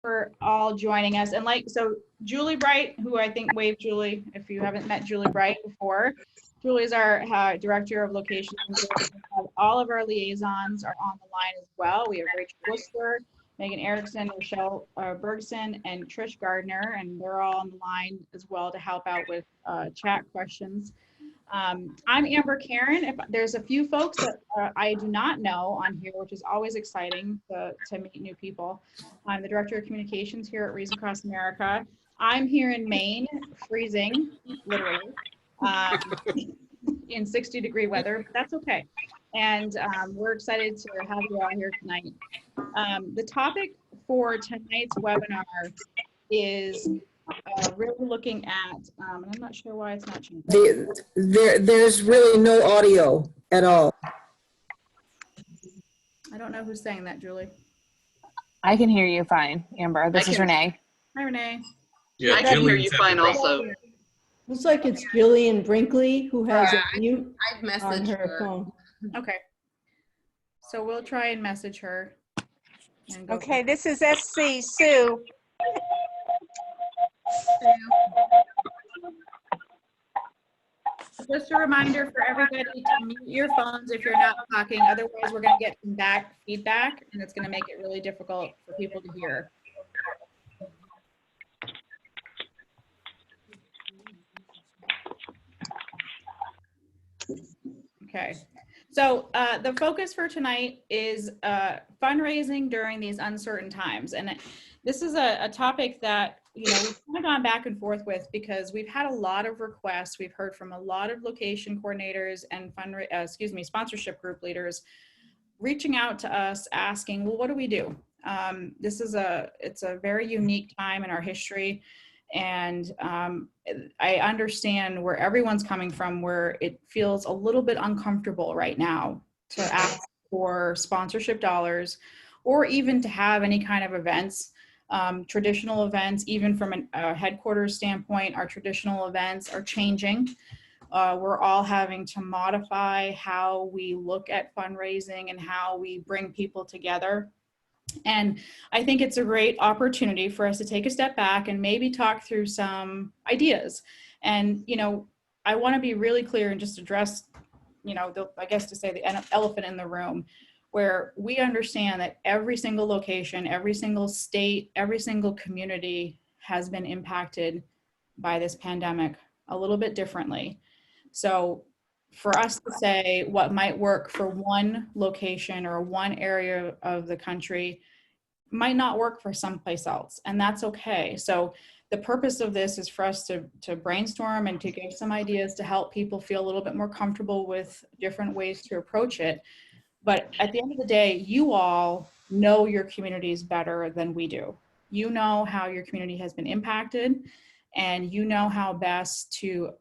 for all joining us. And so Julie Bright, who I think wave Julie, if you haven't met Julie Bright before, Julie is our Director of Locations. All of our liaisons are on the line as well. We have Rachel Whistler, Megan Erickson, Michelle Bergson, and Trish Gardner, and they're all on the line as well to help out with chat questions. I'm Amber Karen. If there's a few folks that I do not know on here, which is always exciting to meet new people. I'm the Director of Communications here at Wreaths Across America. I'm here in Maine, freezing, literally, in 60-degree weather, but that's okay. And we're excited to have you all here tonight. The topic for tonight's webinar is really looking at, and I'm not sure why it's not changing. There's really no audio at all. I don't know who's saying that, Julie. I can hear you fine, Amber. This is Renee. Hi, Renee. Yeah, I can hear you fine also. Looks like it's Jillian Brinkley who has a mute I've on messaged her her. phone. Okay. So we'll try and message her. And go Okay, this is SC Sue. Just a reminder for everybody to mute your phones if you're not talking. Otherwise, we're going to get some back feedback, and it's going to make it really difficult for people to hear. Okay. So the focus for tonight is fundraising during these uncertain times. And this is a topic that, you know, we've kind of gone back and forth with because we've had a lot of requests. We've heard from a lot of location coordinators and sponsorship group leaders reaching out to us asking, well, what do we do? It's a very unique time in our history. And I understand where everyone's coming from, where it feels a little bit uncomfortable right now to ask for sponsorship dollars or even to have any kind of events, traditional events. Even from a headquarters standpoint, our traditional events are changing. We're all having to modify how we look at fundraising and how we bring people together. And I think it's a great opportunity for us to take a step back and maybe talk through some ideas. And, you know, I want to be really clear and just address, you know, I guess to say the elephant in the room, where we understand that every single location, every single state, every single community has been impacted by this pandemic a little bit differently. So for us to say what might work for one location or one area of the country might not work for someplace else, and that's okay. So the purpose of this is for us to brainstorm and to give some ideas to help people feel a little bit more comfortable with different ways to approach it. But at the end of the day, you all know your communities better than we do. You know how your community has been impacted, and you know how best to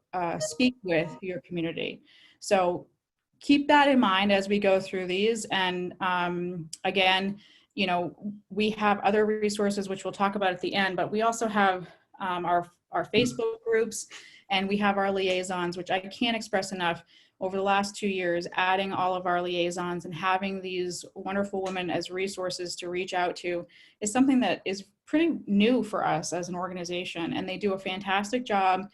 speak with your community. So keep that in mind as we go through these. And again, you know, we have other resources, which we'll talk about at the end, but we also have our Facebook groups, and we have our liaisons, which I can't express enough. Over the last 2 years, adding all of our liaisons and having these wonderful women as resources to reach out to is something that is pretty new for us as an organization. And they do a fantastic job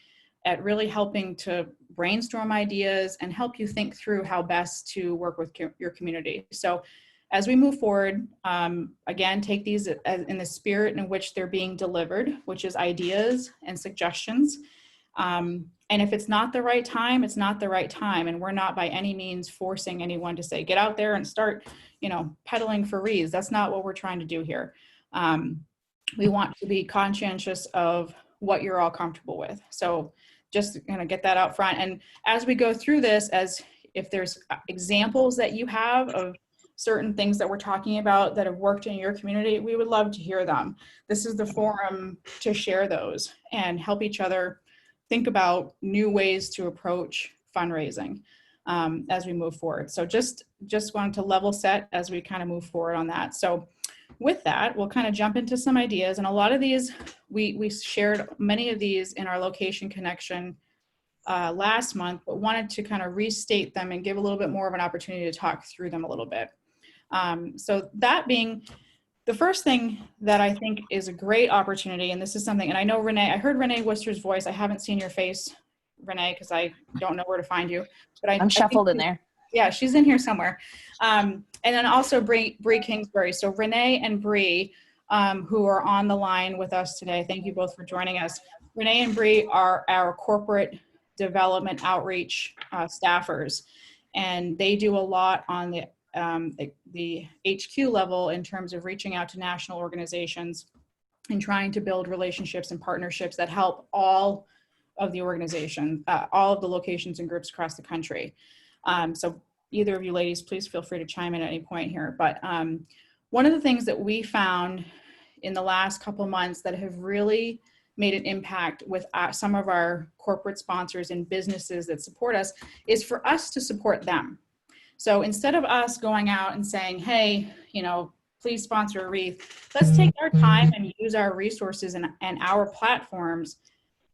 at really helping to brainstorm ideas and help you think through how best to work with your community. So as we move forward, again, take these in the spirit in which they're being delivered, which is ideas and suggestions. And if it's not the right time, it's not the right time. And we're not by any means forcing anyone to say, get out there and start, you know, pedaling for Wreaths. That's not what we're trying to do here. We want to be conscientious of what you're all comfortable with. So just gonna get that out front. And as we go through this, as if there's examples that you have of certain things that we're talking about that have worked in your community, we would love to hear them. This is the forum to share those and help each other think about new ways to approach fundraising as we move forward. So just wanted to level set as we kind of move forward on that. So with that, we'll kind of jump into some ideas. And a lot of these, we shared many of these in our location connection last month, but wanted to kind of restate them and give a little bit more of an opportunity to talk through them a little bit. So that being, the first thing that I think is a great opportunity, and this is something, and I know Renee, I heard Renee Worcester's voice. I haven't seen your face, Renee, because I don't know where to find you. But I'm shuffled in there. Yeah, she's in here somewhere. And then also Bree Kingsbury. So Renee and Bree, who are on the line with us today, thank you both for joining us. Renee and Bree are our corporate development outreach staffers, and they do a lot on the HQ level in terms of reaching out to national organizations and trying to build relationships and partnerships that help all of the organization, all of the locations and groups across the country. So either of you ladies, please feel free to chime in at any point here. But one of the things that we found in the last couple months that have really made an impact with some of our corporate sponsors and businesses that support us is for us to support them. So instead of us going out and saying, hey, please sponsor a Wreath, let's take our time and use our resources and our platforms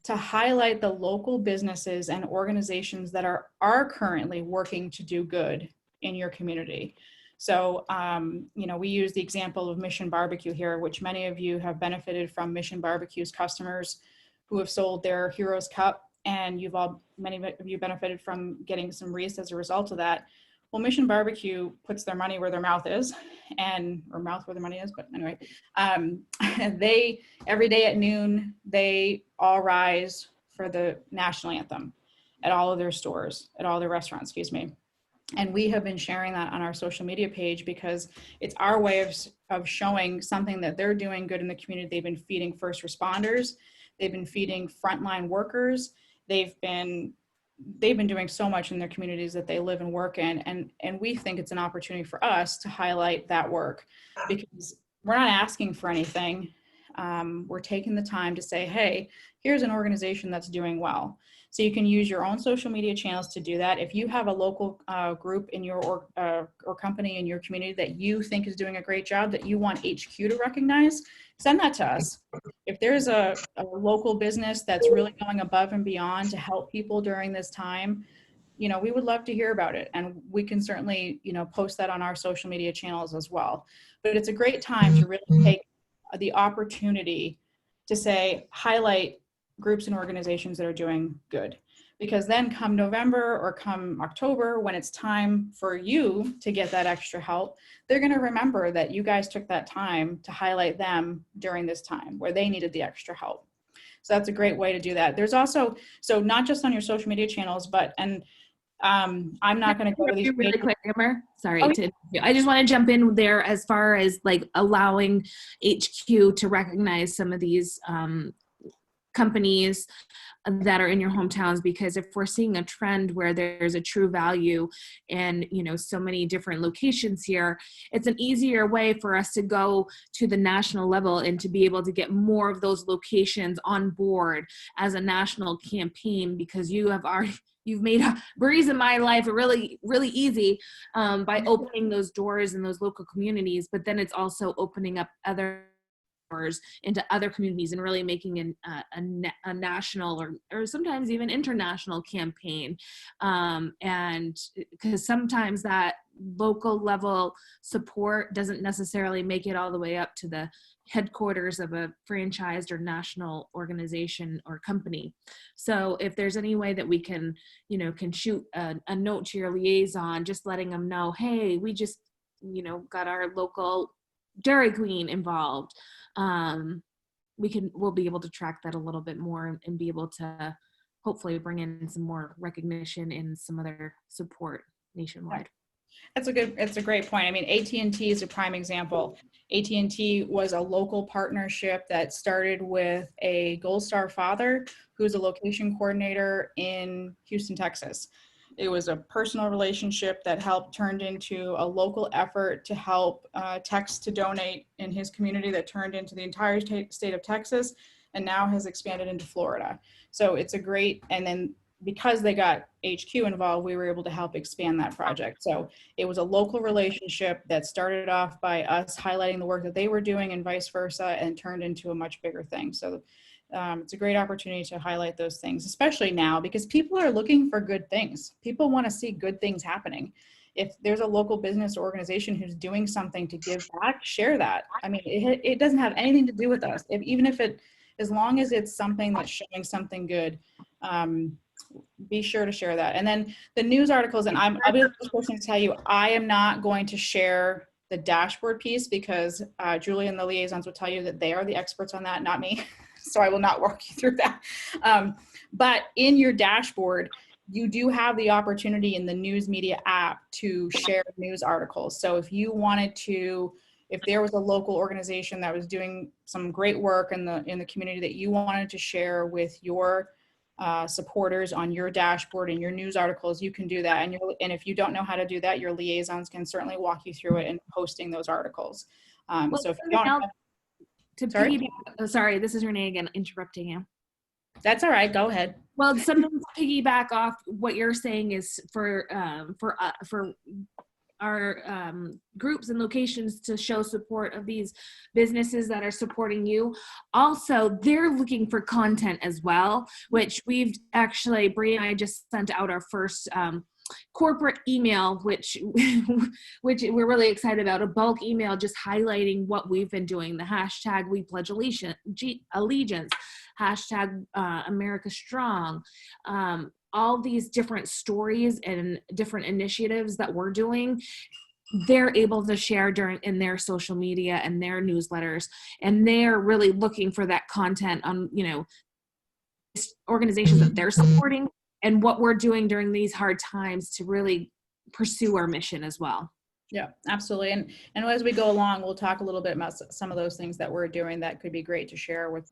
to highlight the local businesses and organizations that are currently working to do good in your community. So, we use the example of Mission Barbecue here, which many of you have benefited from Mission Barbecue's customers who have sold their Heroes Cup, and many of you benefited from getting some Wreaths as a result of that. Well, Mission Barbecue puts their money where their mouth is, or mouth where their money is, but anyway, they, every day at noon, they all rise for the national anthem at all of their stores, at all their restaurants, excuse me. And we have been sharing that on our social media page because it's our way of showing something that they're doing good in the community. They've been feeding first responders. They've been feeding frontline workers. They've been doing so much in their communities that they live and work in. And we think it's an opportunity for us to highlight that work because we're not asking for anything. We're taking the time to say, hey, here's an organization that's doing well. So you can use your own social media channels to do that. If you have a local group in your or company in your community that you think is doing a great job that you want HQ to recognize, send that to us. If there's a local business that's really going above and beyond to help people during this time, we would love to hear about it. And we can certainly, post that on our social media channels as well. But it's a great time to really take the opportunity to highlight groups and organizations that are doing good. Because then come November or come October, when it's time for you to get that extra help, they're going to remember that you guys took that time to highlight them during this time where they needed the extra help. So that's a great way to do that. There's also, so not just on your social media channels, but, I'm not going to go to these really quick, Amber. Sorry. Oh, I just want to jump in there as far as allowing HQ to recognize some of these companies that are in your hometowns, because if we're seeing a trend where there's a true value in so many different locations here, it's an easier way for us to go to the national level and to be able to get more of those locations on board as a national campaign, because you've made Breeze in my life really, really easy by opening those doors in those local communities, but then it's also opening up other doors into other communities and really making a national or sometimes even international campaign. And because sometimes that local level support doesn't necessarily make it all the way up to the headquarters of a franchised or national organization or company. So if there's any way that we can shoot a note to your liaison, just letting them know, hey, we just, got our local Dairy Queen involved. We'll be able to track that a little bit more and be able to hopefully bring in some more recognition and some other support nationwide. It's a great point. I mean, AT&T is a prime example. AT&T was a local partnership that started with a Gold Star father who's a location coordinator in Houston, Texas. It was a personal relationship that turned into a local effort to help Tex to donate in his community that turned into the entire state of Texas and now has expanded into Florida. So it's a great, and then because they got HQ involved, we were able to help expand that project. So it was a local relationship that started off by us highlighting the work that they were doing and vice versa, and turned into a much bigger thing. So it's a great opportunity to highlight those things, especially now, because people are looking for good things. People want to see good things happening. if there's a local business or organization who's doing something to give back, share that. I mean, it doesn't have anything to do with us. Even if it, as long as it's something that's showing something good, be sure to share that. And then the news articles, and I'll be the first person to tell you, I am not going to share the dashboard piece because Julie and the liaisons will tell you that they are the experts on that, not me. So I will not walk you through that. But in your dashboard, you do have the opportunity in the news media app to share news articles. So if you wanted to, if there was a local organization that was doing some great work in the community that you wanted to share with your supporters on your dashboard and your news articles, you can do that. And if you don't know how to do that, your liaisons can certainly walk you through it and posting those articles. So if you don't have, sorry, this is Renee again, interrupting you. that's all right, go ahead. Well, something to piggyback off what you're saying is for our groups and locations to show support of these businesses that are supporting you. Also, they're looking for content as well, which we've actually, Bree and I just sent out our first corporate email, which we're really excited about, a bulk email just highlighting what we've been doing, the hashtag We Pledge Allegiance, hashtag America Strong, all these different stories and different initiatives that we're doing, they're able to share in their social media and their newsletters, and they're really looking for that content on, organizations that they're supporting and what we're doing during these hard times to really pursue our mission as well. Yeah, absolutely. And as we go along, we'll talk a little bit about some of those things that we're doing that could be great to share with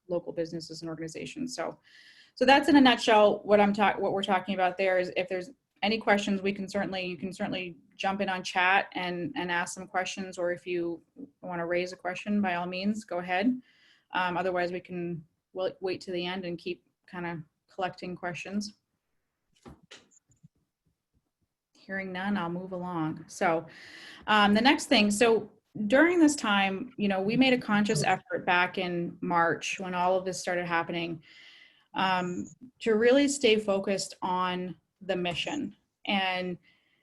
local businesses and organizations. So that's in a nutshell what we're talking about there. Is if there's any questions, you can certainly jump in on chat and ask some questions, or if you want to raise a question, by all means, go ahead. Otherwise, we'll wait to the end and keep kind of collecting questions. Hearing none, I'll move along. So the next thing, so during this time, we made a conscious effort back in March when all of this started happening to really stay focused on the mission. And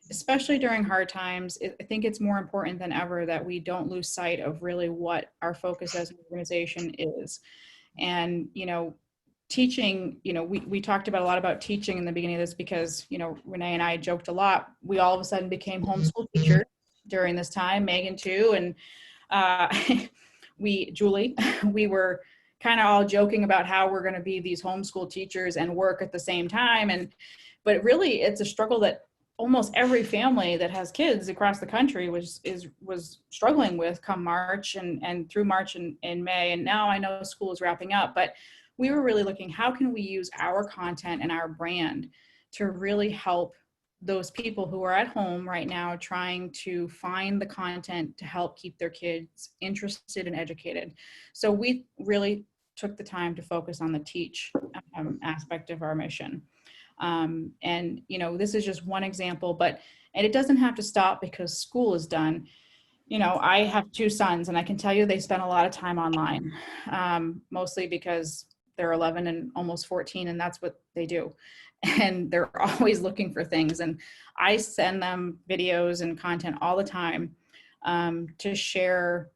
especially during hard times, I think it's more important than ever that we don't lose sight of really what our focus as an organization is. And, teaching, we talked about a lot about teaching in the beginning of this because, Renee and I joked a lot. We all of a sudden became homeschool teachers during this time, Megan too. And Julie, we were kind of all joking about how we're going to be these homeschool teachers and work at the same time. But really it's a struggle that almost every family that has kids across the country was struggling with come March and through March and May. And now I know school is wrapping up, but we were really looking, how can we use our content and our brand to really help those people who are at home right now trying to find the content to help keep their kids interested and educated. So we really took the time to focus on the teach aspect of our mission. And, this is just one example, and it doesn't have to stop because school is done. I have 2 sons and I can tell you they spend a lot of time online, mostly because they're 11 and almost 14 and that's what they do. And they're always looking for things. And I send them videos and content all the time to share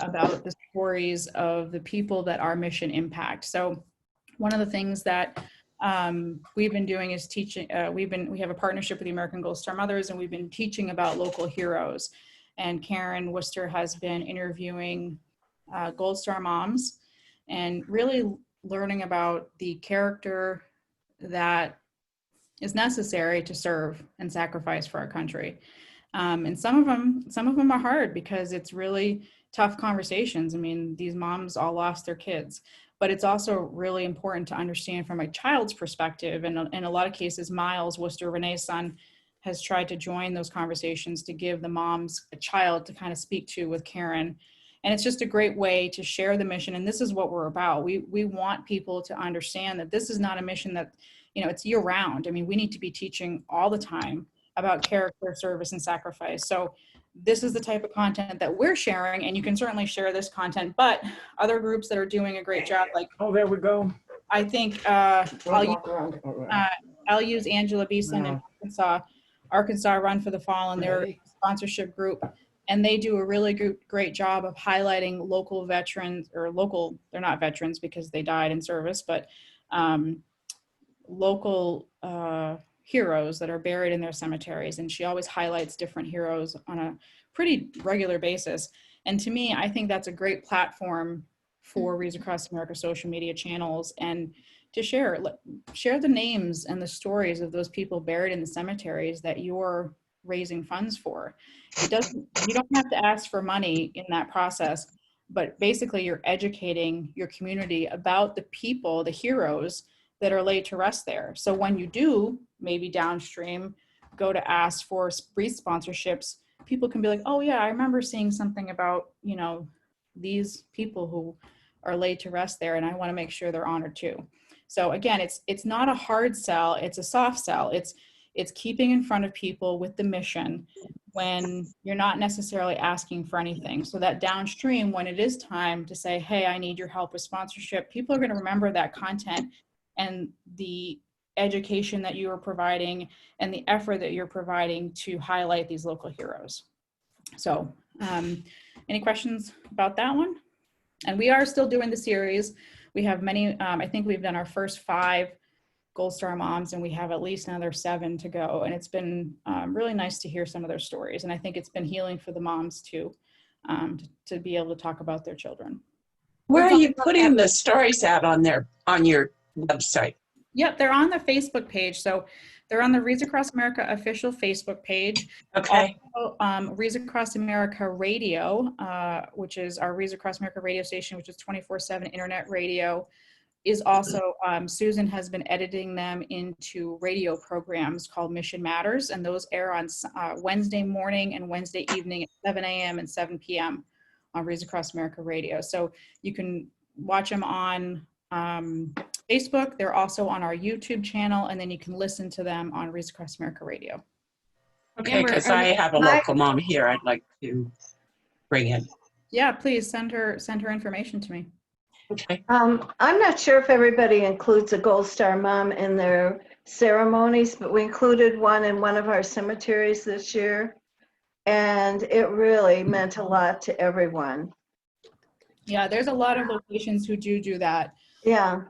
about the stories of the people that our mission impact. So one of the things that we've been doing is teaching. We have a partnership with the American Gold Star Mothers, and we've been teaching about local heroes. And Karen Worcester has been interviewing Gold Star moms and really learning about the character that is necessary to serve and sacrifice for our country. And some of them are hard because it's really tough conversations. I mean, these moms all lost their kids, but it's also really important to understand from a child's perspective. And in a lot of cases, Miles, Worcester, Renee's son, has tried to join those conversations to give the moms a child to kind of speak to with Karen. And it's just a great way to share the mission. And this is what we're about. We want people to understand that this is not a mission that, it's year round. I mean, we need to be teaching all the time about character, service, and sacrifice. So this is the type of content that we're sharing, and you can certainly share this content, but other groups that are doing a great job, like, oh, there we go. I think I'll use Angela Beeson in Arkansas Arkansas Run for the Fallen, their sponsorship group, and they do a really great job of highlighting local veterans, or local, they're not veterans because they died in service, but local heroes that are buried in their cemeteries. And she always highlights different heroes on a pretty regular basis. And to me, I think that's a great platform for Wreaths Across America social media channels, and to share the names and the stories of those people buried in the cemeteries that you're raising funds for. You don't have to ask for money in that process, but basically you're educating your community about the people, the heroes that are laid to rest there. So when you do, maybe downstream, go to ask for Wreath sponsorships, people can be like, oh yeah, I remember seeing something about, you know, these people who are laid to rest there, and I want to make sure they're honored too. So again, it's not a hard sell, it's a soft sell. It's keeping in front of people with the mission when you're not necessarily asking for anything. So that downstream, when it is time to say, hey, I need your help with sponsorship, people are going to remember that content and the education that you are providing and the effort that you're providing to highlight these local heroes. So any questions about that one? And we are still doing the series. We have many, I think we've done our first 5 Gold Star moms, and we have at least another 7 to go. And it's been really nice to hear some of their stories. And I think it's been healing for the moms too, to be able to talk about their children. Where are you putting the stories out on your website? Yep, they're on the Facebook page. So they're on the Wreaths Across America official Facebook page. Okay. Also, Wreaths Across America Radio, which is our Wreaths Across America radio station, which is 24/7 internet radio, is also, Susan has been editing them into radio programs called Mission Matters, and those air on Wednesday morning and Wednesday evening at 7 a.m. and 7 p.m. on Wreaths Across America Radio. So you can watch them on Facebook. They're also on our YouTube channel, and then you can listen to them on Wreaths Across America Radio. Okay, because I have a local mom here I'd like to bring in. Yeah, please send her information to me. Okay. I'm not sure if everybody includes a Gold Star mom in their ceremonies, but we included one in one of our cemeteries this year, and it really meant a lot to everyone. Yeah, there's a lot of locations who do that. Yeah.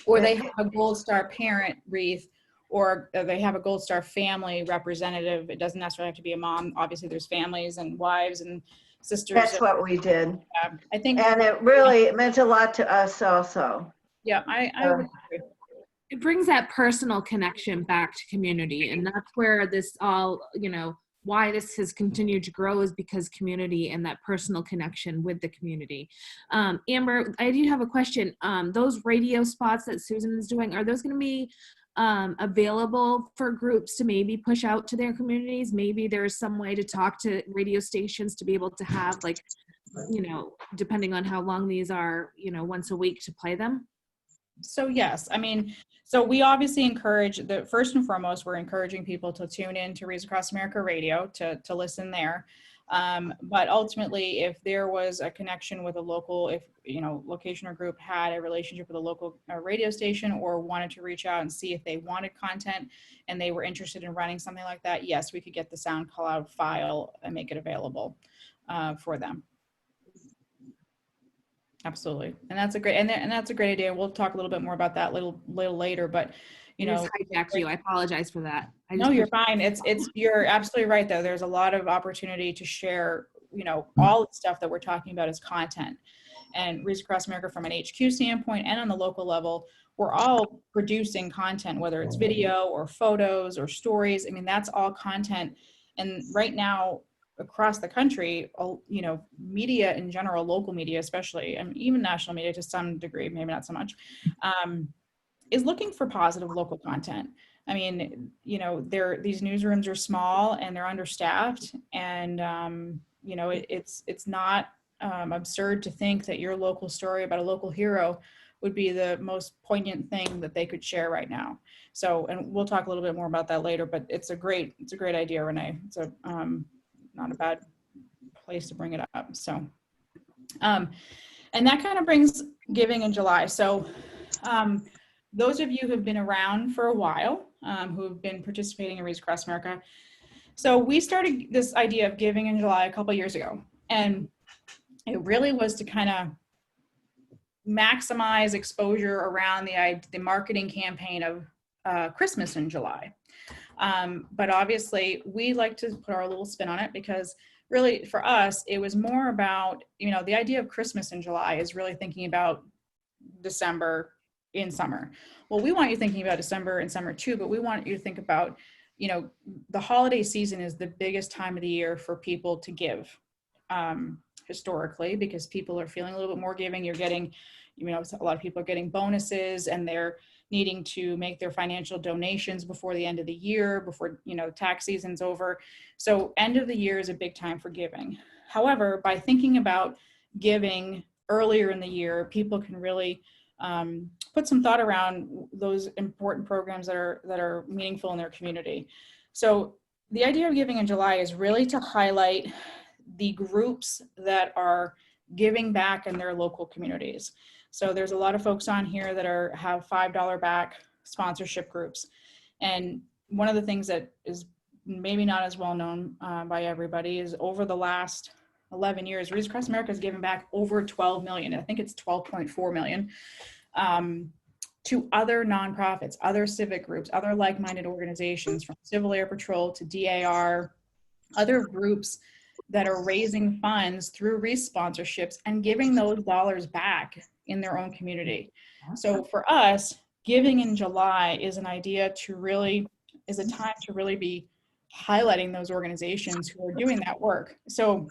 Or they have a Gold Star parent wreath, or they have a Gold Star family representative. It doesn't necessarily have to be a mom. Obviously, there's families and wives and sisters. That's what we did. I think. And it really meant a lot to us also. Yeah, I would agree. It brings that personal connection back to community, and that's where this all, you know, why this has continued to grow is because community and that personal connection with the community. Amber, I do have a question. Those radio spots that Susan is doing, are those going to be available for groups to maybe push out to their communities? Maybe there's some way to talk to radio stations to be able to have, like, you know, depending on how long these are, you know, once a week to play them? So yes, I mean, so we obviously encourage, first and foremost, we're encouraging people to tune in to Wreaths Across America Radio to listen there. But ultimately, if there was a connection with a local, if, you know, location or group had a relationship with a local radio station or wanted to reach out and see if they wanted content and they were interested in running something like that, yes, we could get the SoundCloud file and make it available for them. Absolutely. And that's a great, and that's a great idea. We'll talk a little bit more about that little later, but you know, hijacked you. I apologize for that. No, you're fine. You're absolutely right though. There's a lot of opportunity to share, you know, all the stuff that we're talking about as content. And Wreaths Across America, from an HQ standpoint and on the local level, we're all producing content, whether it's video or photos or stories. I mean, that's all content. And right now, across the country, you know, media in general, local media especially, and even national media to some degree, maybe not so much, is looking for positive local content. I mean, you know, these newsrooms are small and they're understaffed, and you know, it's not absurd to think that your local story about a local hero would be the most poignant thing that they could share right now. So, and we'll talk a little bit more about that later, but it's a great idea, Renee. It's a not a bad place to bring it up. So, and that kind of brings giving in July. So, those of you who have been around for a while who have been participating in Wreaths Across America. So we started this idea of giving in July a couple years ago, and it really was to kind of maximize exposure around the marketing campaign of Christmas in July. But obviously we like to put our little spin on it, because really for us, it was more about, you know, the idea of Christmas in July is really thinking about December in summer. Well, we want you thinking about December in summer too, but we want you to think about, you know, the holiday season is the biggest time of the year for people to give, historically, because people are feeling a little bit more giving. You're getting, you know, a lot of people are getting bonuses, and they're needing to make their financial donations before the end of the year, before, you know, tax season's over. So end of the year is a big time for giving. However, by thinking about giving earlier in the year, people can really put some thought around those important programs that are meaningful in their community. So the idea of giving in July is really to highlight the groups that are giving back in their local communities. So there's a lot of folks on here that have $5 back sponsorship groups. And one of the things that is maybe not as well known by everybody is over the last 11 years, Wreaths Across America has given back over 12 million. I think it's 12.4 million to other nonprofits, other civic groups, other like-minded organizations, from Civil Air Patrol to DAR, other groups that are raising funds through Wreath sponsorships and giving those dollars back in their own community. So for us, giving in July is a time to really be highlighting those organizations who are doing that work. So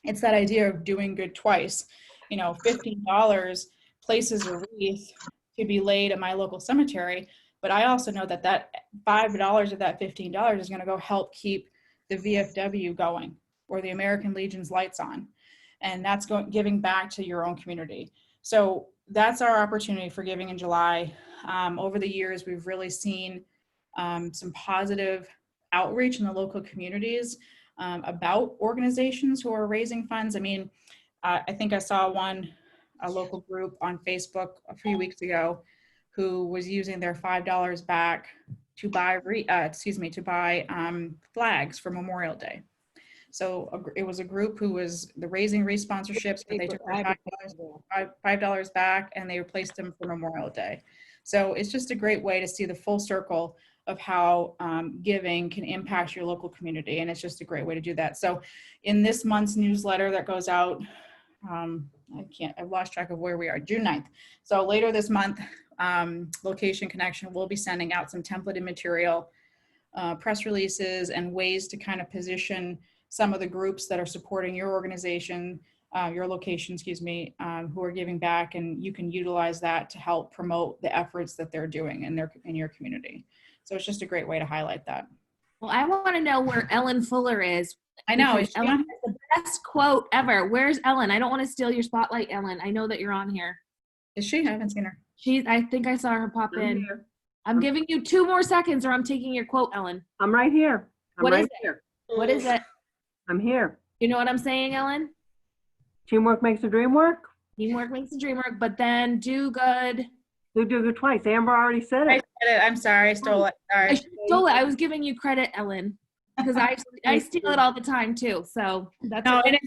it's that idea of doing good twice. You know, $15 places a wreath to be laid at my local cemetery, but I also know that that $5 of that $15 is going to go help keep the VFW going, or the American Legion's lights on. And that's giving back to your own community. So that's our opportunity for giving in July. Over the years, we've really seen some positive outreach in the local communities about organizations who are raising funds. I mean, I think I saw a local group on Facebook a few weeks ago who was using their $5 back to buy flags for Memorial Day. So it was a group who was raising Wreath sponsorships, but they took $5 back and they replaced them for Memorial Day. So it's just a great way to see the full circle of how giving can impact your local community. And it's just a great way to do that. So in this month's newsletter that goes out, I've lost track of where we are, June 9th. So later this month, Location Connection will be sending out some templated material, press releases, and ways to kind of position some of the groups that are supporting your organization, your location, who are giving back, and you can utilize that to help promote the efforts that they're doing in your community. So it's just a great way to highlight that. Well, I want to know where Ellen Fuller is. I know. Ellen has the best quote ever. Where's Ellen? I don't want to steal your spotlight, Ellen. I know that you're on here. Is she? I haven't seen her. I think I saw her pop in. Here. I'm giving you 2 more seconds or I'm taking your quote, Ellen. I'm right here. What is it? What is it? I'm here. You know what I'm saying, Ellen? Teamwork makes the dream work. Teamwork makes the dream work, but then do good. Do good twice. Amber already said I it. said it. I'm sorry. I stole it. Sorry. I stole it. I was giving you credit, Ellen, because I steal it all the time too. So that's no, and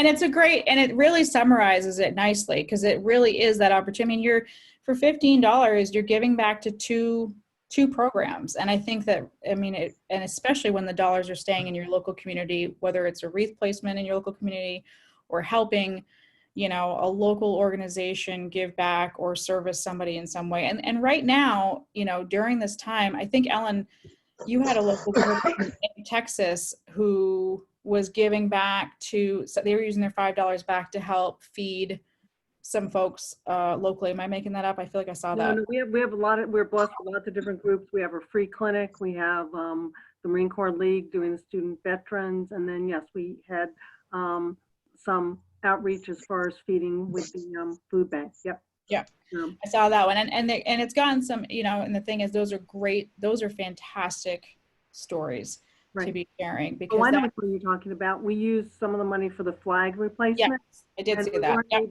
it's a great, and it really summarizes it nicely, because it really is that opportunity. I mean, for $15, you're giving back to two programs. And I think that, and especially when the dollars are staying in your local community, whether it's a wreath placement in your local community or helping, a local organization give back or service somebody in some way. And right now, during this time, I think, Ellen, you had a local group in Texas who was giving back so they were using their $5 back to help feed some folks locally. Am I making that up? I feel like I saw that. No, we have we're blessed with lots of different groups. We have a free clinic. We have the Marine Corps League doing the student veterans. And then, yes, we had some outreach as far as feeding with the food banks. Yep. Yeah, I saw that one. And it's gotten some, and the thing is, those are fantastic stories to be sharing. Because I know what you're talking about. We used some of the money for the flag replacement. Yes, I did see that. Yep.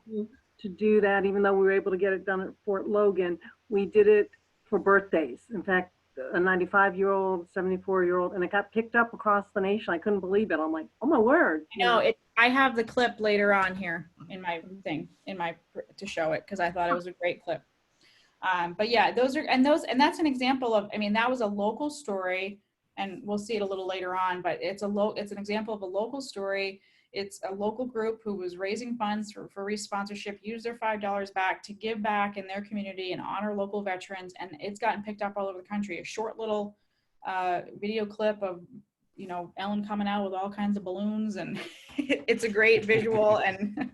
To do that, even though we were able to get it done at Fort Logan, we did it for birthdays. In fact, a 95-year-old, 74-year-old, and it got picked up across the nation. I couldn't believe it. I'm like, oh my word. No, I have the clip later on here in my thing, to show it, because I thought it was a great clip. But yeah, and that's an example of, I mean, that was a local story, and we'll see it a little later on, but it's an example of a local story. It's a local group who was raising funds for Wreath sponsorship, used their $5 back to give back in their community and honor local veterans. And it's gotten picked up all over the country. A short little video clip of, you know, Ellen coming out with all kinds of balloons, and it's a great visual, and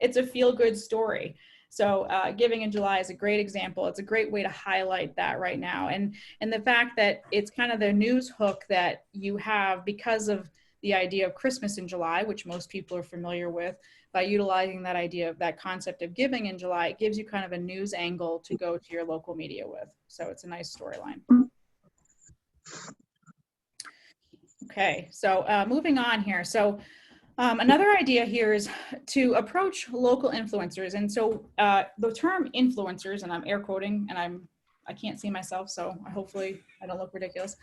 it's a feel-good story. So Giving in July is a great example. It's a great way to highlight that right now. And the fact that it's kind of the news hook that you have because of the idea of Christmas in July, which most people are familiar with, by utilizing that idea of that concept of giving in July, it gives you kind of a news angle to go to your local media with. So it's a nice storyline. Okay, so moving on here. So another idea here is to approach local influencers. And so the term influencers, and I'm air quoting, and I can't see myself, so hopefully I don't look ridiculous.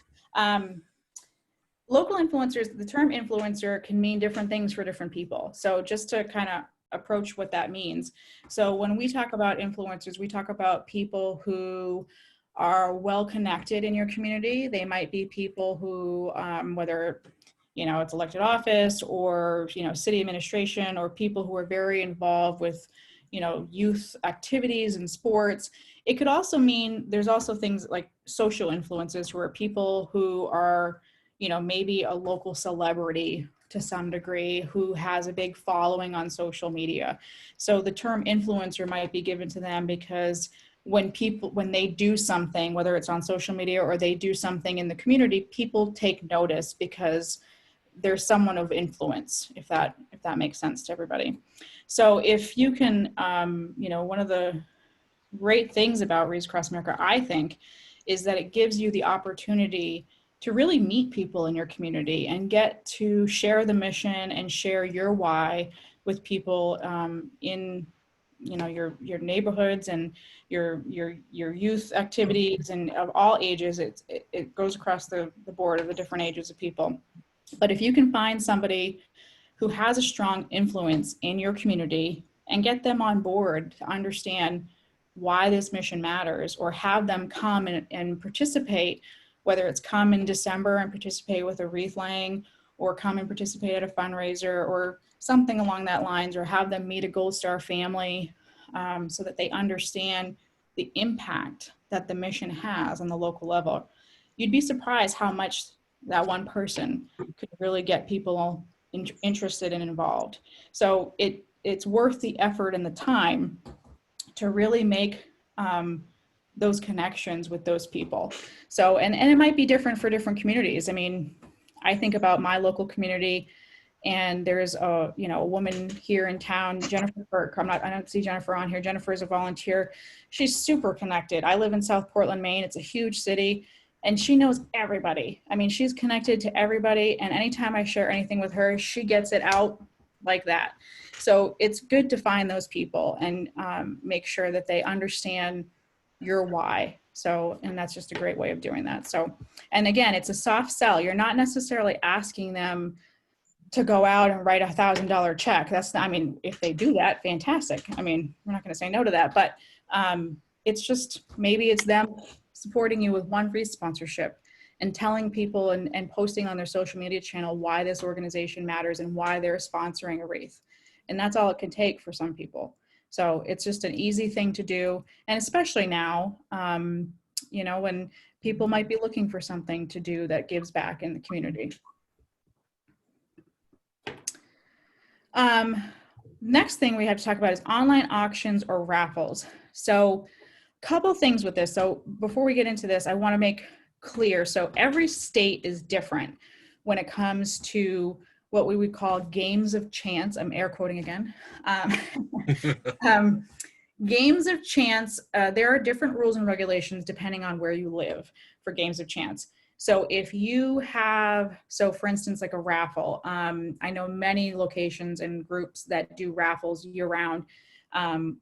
Local influencers, the term influencer can mean different things for different people. So just to kind of approach what that means. So when we talk about influencers, we talk about people who are well connected in your community. They might be people who, whether, you know, it's elected office or, you know, city administration, or people who are very involved with, you know, youth activities and sports. It could also mean there's also things like social influencers, who are people who are, you know, maybe a local celebrity to some degree who has a big following on social media. So the term influencer might be given to them because when they do something, whether it's on social media or they do something in the community, people take notice because there's someone of influence, if that makes sense to everybody. So if you can, you know, one of the great things about Wreaths Across America, I think, is that it gives you the opportunity to really meet people in your community and get to share the mission and share your why with people in, you know, your neighborhoods and your youth activities, and of all ages. It goes across the board of the different ages of people. But if you can find somebody who has a strong influence in your community and get them on board to understand why this mission matters, or have them come and participate, whether it's come in December and participate with a wreath laying, or come and participate at a fundraiser or something along that lines, or have them meet a Gold Star family, so that they understand the impact that the mission has on the local level. You'd be surprised how much that one person could really get people interested and involved. So it's worth the effort and the time to really make those connections with those people. So, and it might be different for different communities. I mean, I think about my local community, and there's a woman here in town, Jennifer Burke. I don't see Jennifer on here. Jennifer is a volunteer. She's super connected. I live in South Portland, Maine. It's a huge city, and she knows everybody. I mean, she's connected to everybody, and anytime I share anything with her, she gets it out like that. So it's good to find those people and make sure that they understand your why. So, and that's just a great way of doing that. So, and again, it's a soft sell. You're not necessarily asking them to go out and write $1,000 check. That's not, I mean, if they do that, fantastic. I mean, we're not going to say no to that, but it's just, maybe it's them supporting you with one Wreath sponsorship and telling people and posting on their social media channel why this organization matters and why they're sponsoring a Wreath. And that's all it can take for some people. So it's just an easy thing to do. And especially now, you know, when people might be looking for something to do that gives back in the community. Next thing we have to talk about is online auctions or raffles. So a couple things with this. So before we get into this, I want to make clear. So every state is different when it comes to what we would call games of chance. I'm air quoting again. Games of chance, there are different rules and regulations depending on where you live for games of chance. So if you have, so for instance, like a raffle, I know many locations and groups that do raffles year round,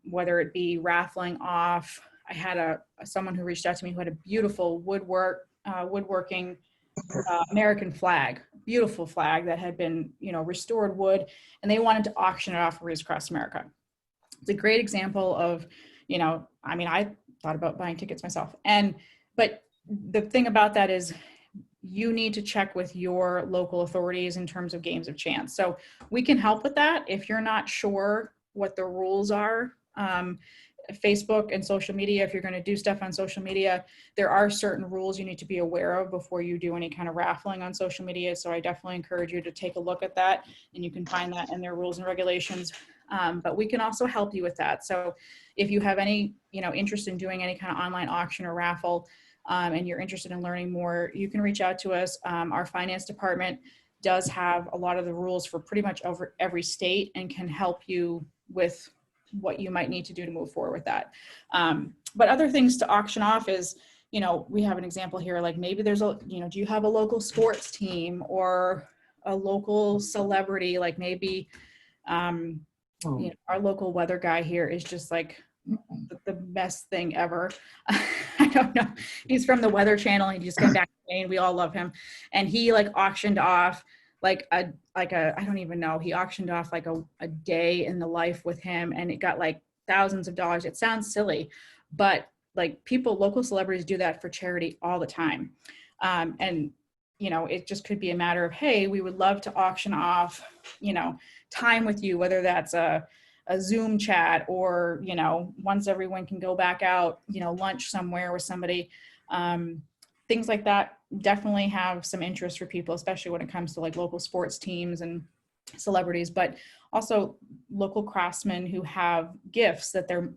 whether it be raffling off I had someone who reached out to me who had a beautiful woodworking American flag, beautiful flag that had been, restored wood, and they wanted to auction it off for Wreaths Across America. It's a great example of, I thought about buying tickets myself. But the thing about that is you need to check with your local authorities in terms of games of chance. So we can help with that. If you're not sure what the rules are, Facebook and social media, if you're going to do stuff on social media, there are certain rules you need to be aware of before you do any kind of raffling on social media. So I definitely encourage you to take a look at that, and you can find that in their rules and regulations. But we can also help you with that. So if you have any, interest in doing any kind of online auction or raffle, and you're interested in learning more, you can reach out to us. Our finance department does have a lot of the rules for pretty much over every state and can help you with what you might need to do to move forward with that. But other things to auction off is, we have an example here, like maybe there's do you have a local sports team or a local celebrity? Like maybe, our local weather guy here is just like the best thing ever. I don't know. He's from the Weather Channel. He just came back to Maine. We all love him. And he auctioned off I don't even know. He auctioned off a day in the life with him, and it got thousands of dollars. It sounds silly, but local celebrities do that for charity all the time. And it just could be a matter of, hey, we would love to auction off, time with you, whether that's a Zoom chat or, once everyone can go back out, lunch somewhere with somebody. Things like that definitely have some interest for people, especially when it comes to local sports teams and celebrities, but also local craftsmen who have gifts that they're,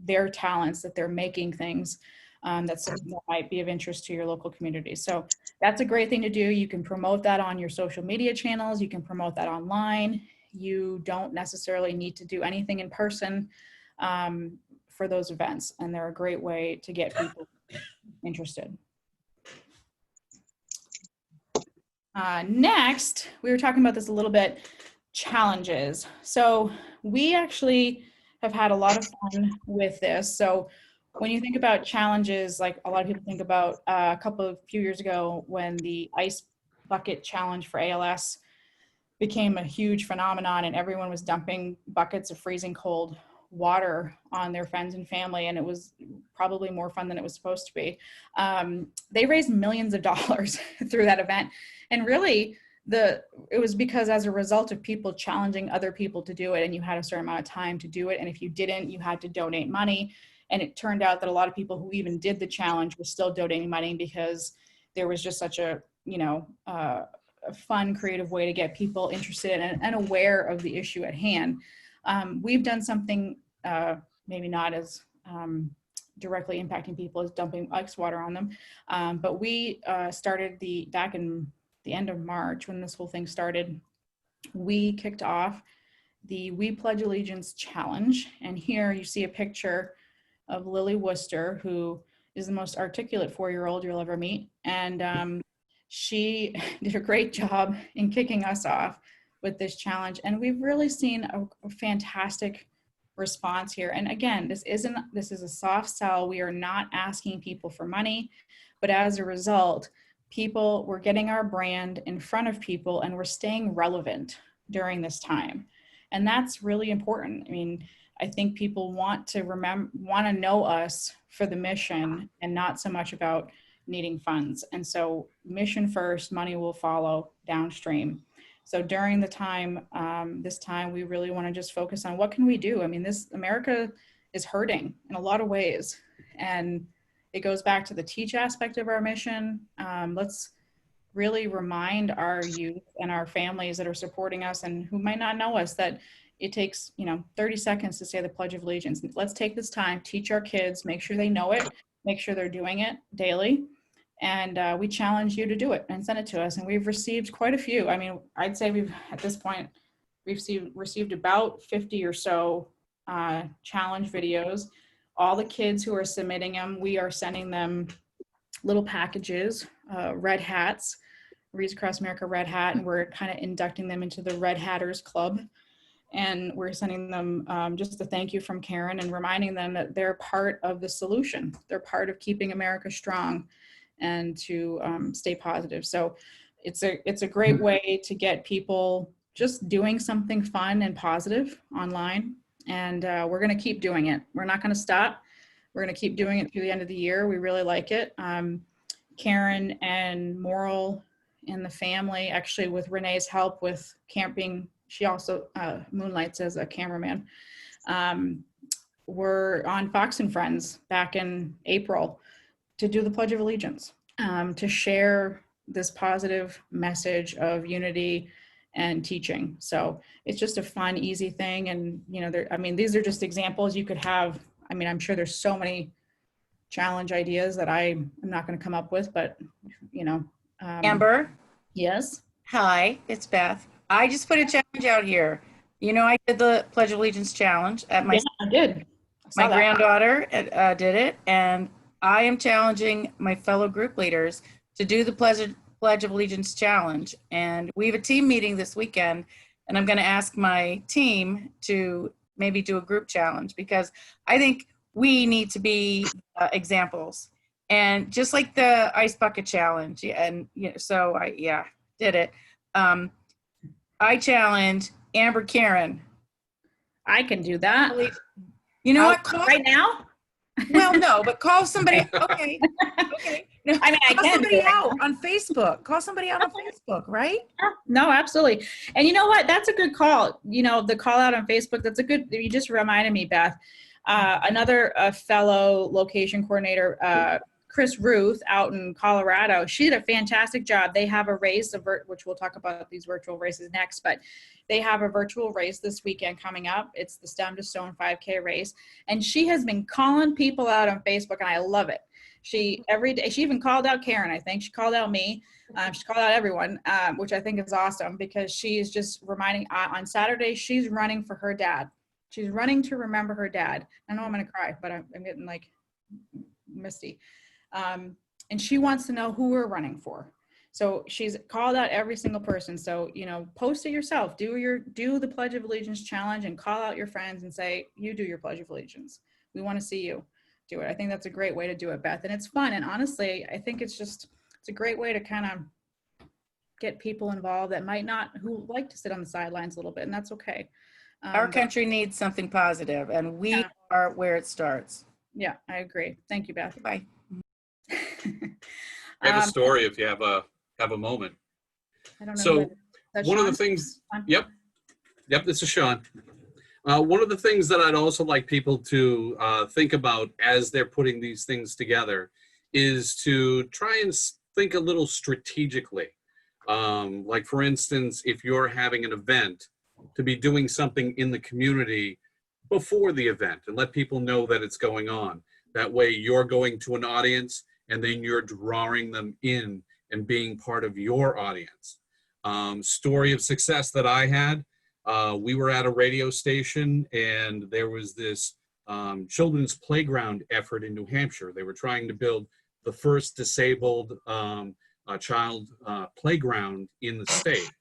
their talents that they're making things that might be of interest to your local community. So that's a great thing to do. You can promote that on your social media channels. You can promote that online. You don't necessarily need to do anything in person for those events, and they're a great way to get people interested. Next, we were talking about this a little bit, challenges. So we actually have had a lot of fun with this. So when you think about challenges, a lot of people think about few years ago when the ice bucket challenge for ALS became a huge phenomenon, and everyone was dumping buckets of freezing cold water on their friends and family, and it was probably more fun than it was supposed to be. They raised millions of dollars through that event, and really it was because as a result of people challenging other people to do it, and you had a certain amount of time to do it, and if you didn't, you had to donate money. And it turned out that a lot of people who even did the challenge were still donating money because there was just such a a fun, creative way to get people interested and aware of the issue at hand. We've done something maybe not as directly impacting people as dumping ice water on them, but we started back in the end of March when this whole thing started. We kicked off the We Pledge Allegiance Challenge, and here you see a picture of Lily Worcester, who is the most articulate 4-year-old you'll ever meet, and she did a great job in kicking us off with this challenge, and we've really seen a fantastic response here. And again, this is a soft sell. We are not asking people for money, but as a result, we're getting our brand in front of people, and we're staying relevant during this time, and that's really important. I mean, I think people want to know us for the mission and not so much about needing funds. And so mission first, money will follow downstream. So during this time, we really want to just focus on what can we do? I mean, America is hurting in a lot of ways, and it goes back to the teach aspect of our mission. Let's really remind our youth and our families that are supporting us and who might not know us that it takes 30 seconds to say the Pledge of Allegiance. Let's take this time, teach our kids, make sure they know it, make sure they're doing it daily. And we challenge you to do it and send it to us. And we've received quite a few. I mean, I'd say at this point, we've received about 50 or so challenge videos. All the kids who are submitting them, we are sending them little packages, red hats, Wreaths Across America red hat, and we're kind of inducting them into the Red Hatters Club. And we're sending them just a thank you from Karen and reminding them that they're part of the solution. They're part of keeping America strong and to stay positive. So it's a great way to get people just doing something fun and positive online. And we're going to keep doing it. We're not going to stop. We're going to keep doing it through the end of the year. We really like it. Karen and Moral and the family, actually with Renee's help with camping, she also moonlights as a cameraman. We're on Fox and Friends back in April to do the Pledge of Allegiance, to share this positive message of unity and teaching. So it's just a fun, easy thing. And, you know, I mean, these are just examples you could have. I mean, I'm sure there's so many challenge ideas that I am not going to come up with, but, you know. Amber? Yes? Hi, it's Beth. I just put a challenge out here. You know, I did the Pledge of Allegiance challenge at my, Yeah, I did. my granddaughter did it, and I am challenging my fellow group leaders to do the Pledge of Allegiance challenge. And we have a team meeting this weekend, and I'm going to ask my team to maybe do a group challenge, because I think we need to be examples. And just like the ice bucket challenge, and you know, so I did it. I challenge Amber Karen. I can do that. You know what? Right now? Well, no, but call somebody. Okay. Okay. No, I mean, I call can. somebody out on Facebook. Call somebody out on Facebook, right? No, absolutely. And you know what? That's a good call. You know, the call out on Facebook, that's a good, you just reminded me, Beth. Another fellow location coordinator, Chris Ruth out in Colorado, she did a fantastic job. They have a race, which we'll talk about these virtual races next, but they have a virtual race this weekend coming up. It's the Stem to Stone 5K race. And she has been calling people out on Facebook, and I love it. Every day, she even called out Karen, I think. She called out me. She called out everyone, which I think is awesome, because she is just reminding, on Saturday, she's running for her dad. She's running to remember her dad. I know I'm going to cry, but I'm getting like misty. And she wants to know who we're running for. So she's called out every single person. So, you know, post it yourself, do the Pledge of Allegiance challenge and call out your friends and say, you do your Pledge of Allegiance. We want to see you do it. I think that's a great way to do it, Beth. And it's fun. And honestly, I think it's a great way to kind of get people involved that might not, who like to sit on the sidelines a little bit, and that's okay. Our country needs something positive, and we are where it starts. Yeah, I agree. Thank you, Beth. Bye. I have a story if you have a moment. I don't know. So one of the things, yep, this is Sean. One of the things that I'd also like people to think about as they're putting these things together is to try and think a little strategically. Like for instance, if you're having an event, to be doing something in the community before the event and let people know that it's going on. That way you're going to an audience and then you're drawing them in and being part of your audience. Story of success that I had, we were at a radio station and there was this children's playground effort in New Hampshire. They were trying to build the first disabled child playground in the state.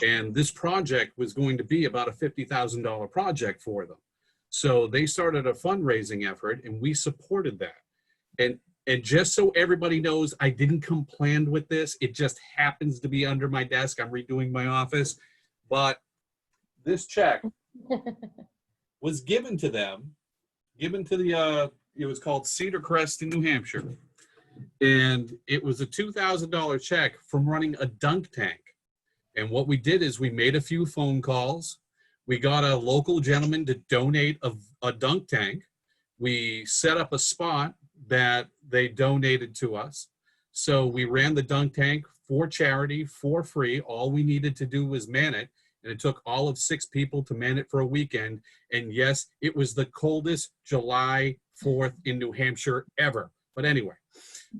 And this project was going to be about a $50,000 project for them. So they started a fundraising effort and we supported that. And just so everybody knows, I didn't come planned with this. It just happens to be under my desk. I'm redoing my office. But this check was given to them, given to the, it was called Cedar Crest in New Hampshire. And it was a $2,000 check from running a dunk tank. And what we did is we made a few phone calls. We got a local gentleman to donate a dunk tank. We set up a spot that they donated to us. So we ran the dunk tank for charity, for free. All we needed to do was man it. And it took all of 6 people to man it for a weekend. And yes, it was the coldest July 4th in New Hampshire ever. But anyway,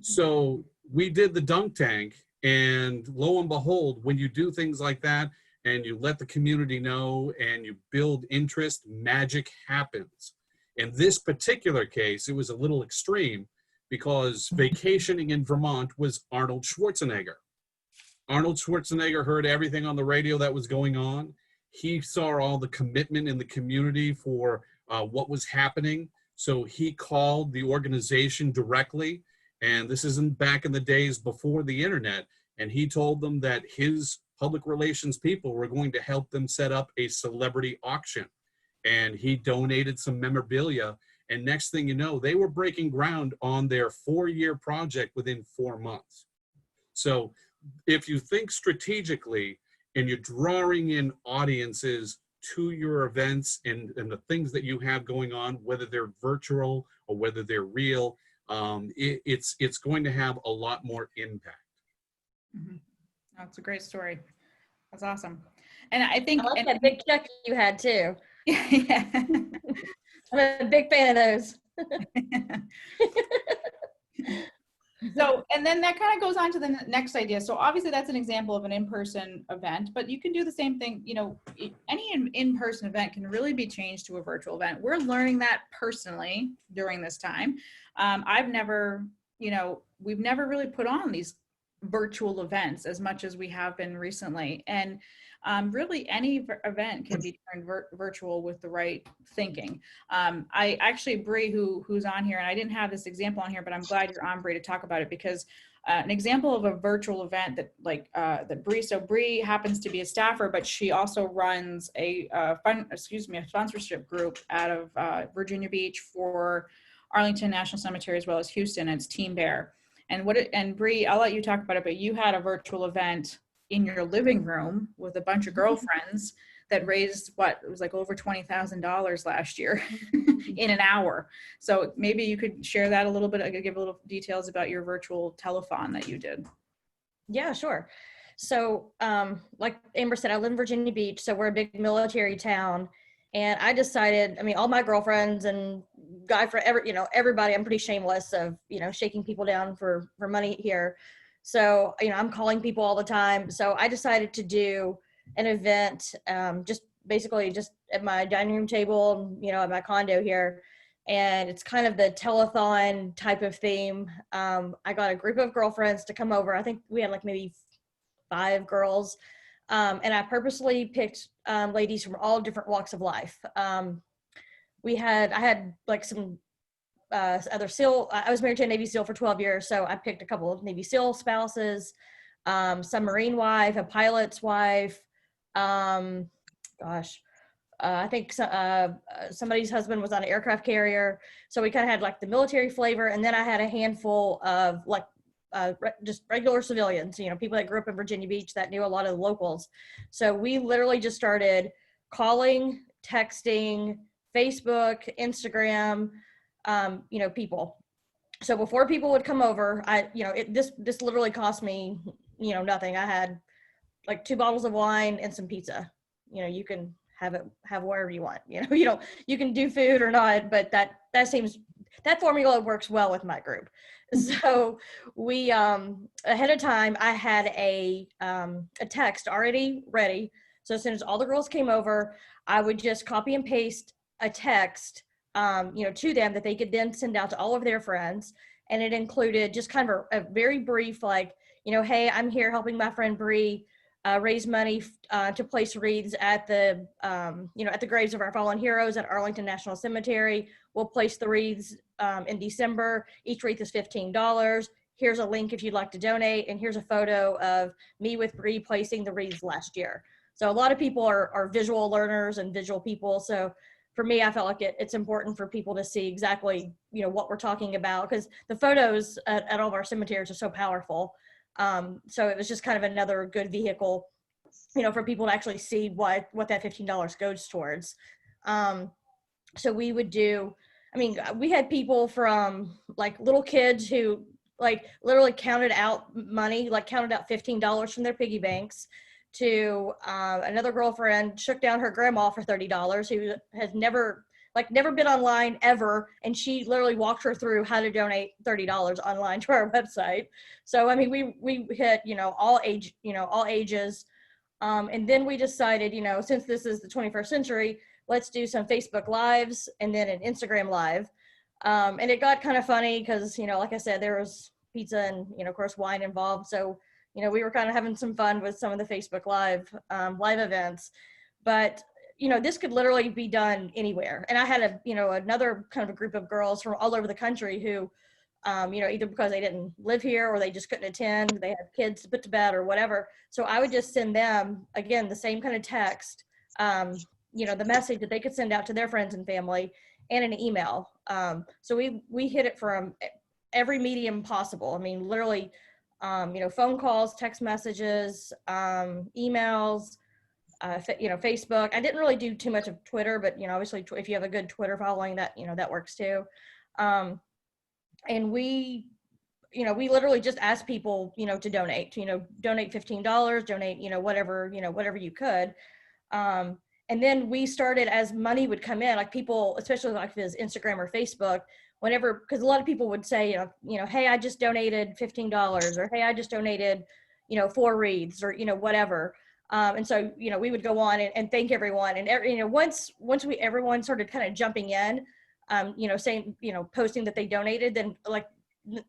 so we did the dunk tank. And lo and behold, when you do things like that and you let the community know and you build interest, magic happens. In this particular case, it was a little extreme because vacationing in Vermont was Arnold Schwarzenegger. Arnold Schwarzenegger heard everything on the radio that was going on. he saw all the commitment in the community for what was happening. So he called the organization directly, and this isn't back in the days before the internet, and he told them that his public relations people were going to help them set up a celebrity auction. And he donated some memorabilia, and next thing you know, they were breaking ground on their 4-year project within 4 months. So if you think strategically and you're drawing in audiences to your events and the things that you have going on, whether they're virtual or whether they're real, it's going to have a lot more impact. Mm-hmm. That's a great story. That's awesome. And I think I like that big check you had too. Yeah. I'm a big fan of those. So, and then that kind of goes on to the next idea. So obviously that's an example of an in-person event, but you can do the same thing. You know, any in-person event can really be changed to a virtual event. We're learning that personally during this time. I've never, you know, we've never really put on these virtual events as much as we have been recently. And really any event can be turned virtual with the right thinking. I actually, Bree, who's on here, and I didn't have this example on here, but I'm glad you're on, Bree, to talk about it, because an example of a virtual event that Bree happens to be a staffer, but she also runs a sponsorship group out of Virginia Beach for Arlington National Cemetery as well as Houston, and it's Team Bear. And Bree, I'll let you talk about it, but you had a virtual event in your living room with a bunch of girlfriends that raised it was like over $20,000 last year in an hour. So maybe you could share that a little bit. I could give a little details about your virtual telethon that you did. Yeah, sure. So like Amber said, I live in Virginia Beach, so we're a big military town. And I decided, I mean, all my girlfriends and everybody, I'm pretty shameless of, shaking people down for money here. So, I'm calling people all the time. So I decided to do an event, just at my dining room table, at my condo here. And it's kind of the telethon type of theme. I got a group of girlfriends to come over. I think we had like maybe 5 girls. And I purposely picked ladies from all different walks of life. I had like some other SEAL, I was married to a Navy SEAL for 12 years, so I picked a couple of Navy SEAL spouses, some Marine wife, a pilot's wife, I think somebody's husband was on an aircraft carrier. So we kind of had like the military flavor, and then I had a handful of like just regular civilians, people that grew up in Virginia Beach that knew a lot of the locals. So we literally just started calling, texting, Facebook, Instagram, people. So before people would come over, this literally cost me, nothing. I had like 2 bottles of wine and some pizza. You can have wherever you want. You can do food or not, but that formula works well with my group. So we ahead of time, I had a text already ready. So as soon as all the girls came over, I would just copy and paste a text to them that they could then send out to all of their friends. And it included just kind of a very brief, like, hey, I'm here helping my friend Bree raise money to place wreaths at the, at the graves of our fallen heroes at Arlington National Cemetery. We'll place the wreaths in December. Each wreath is $15. Here's a link if you'd like to donate. And here's a photo of me with Bree placing the wreaths last year. So a lot of people are visual learners and visual people. So for me, I felt like it's important for people to see exactly, what we're talking about, because the photos at all of our cemeteries are so powerful. So it was just kind of another good vehicle, for people to actually see what that $15 goes towards. So we would we had people from like little kids who like literally counted out money, like counted out $15 from their piggy banks, to another girlfriend shook down her grandma for $30 who has never been online ever, and she literally walked her through how to donate $30 online to our website. So we hit all ages, and then we decided since this is the 21st century, let's do some Facebook lives and then an Instagram live, and it got kind of funny because like I said, there was pizza and of course wine involved. So we were kind of having some fun with some of the Facebook live events. but this could literally be done anywhere. And I had another kind of a group of girls from all over the country who, either because they didn't live here or they just couldn't attend, they had kids to put to bed or whatever. So I would just send them, again, the same kind of text, the message that they could send out to their friends and family, and an email. So we hit it from every medium possible. I mean, literally, phone calls, text messages, emails, Facebook. I didn't really do too much of Twitter, but obviously if you have a good Twitter following, that that works too. And we literally just asked people to donate $15, donate whatever you could. And then we started, as money would come in, like people, especially like if it was Instagram or Facebook, whenever, because a lot of people would say, hey, I just donated $15, or hey, I just donated 4 wreaths, or whatever. And so we would go on and thank everyone, and once everyone started kind of jumping in, saying, posting that they donated, then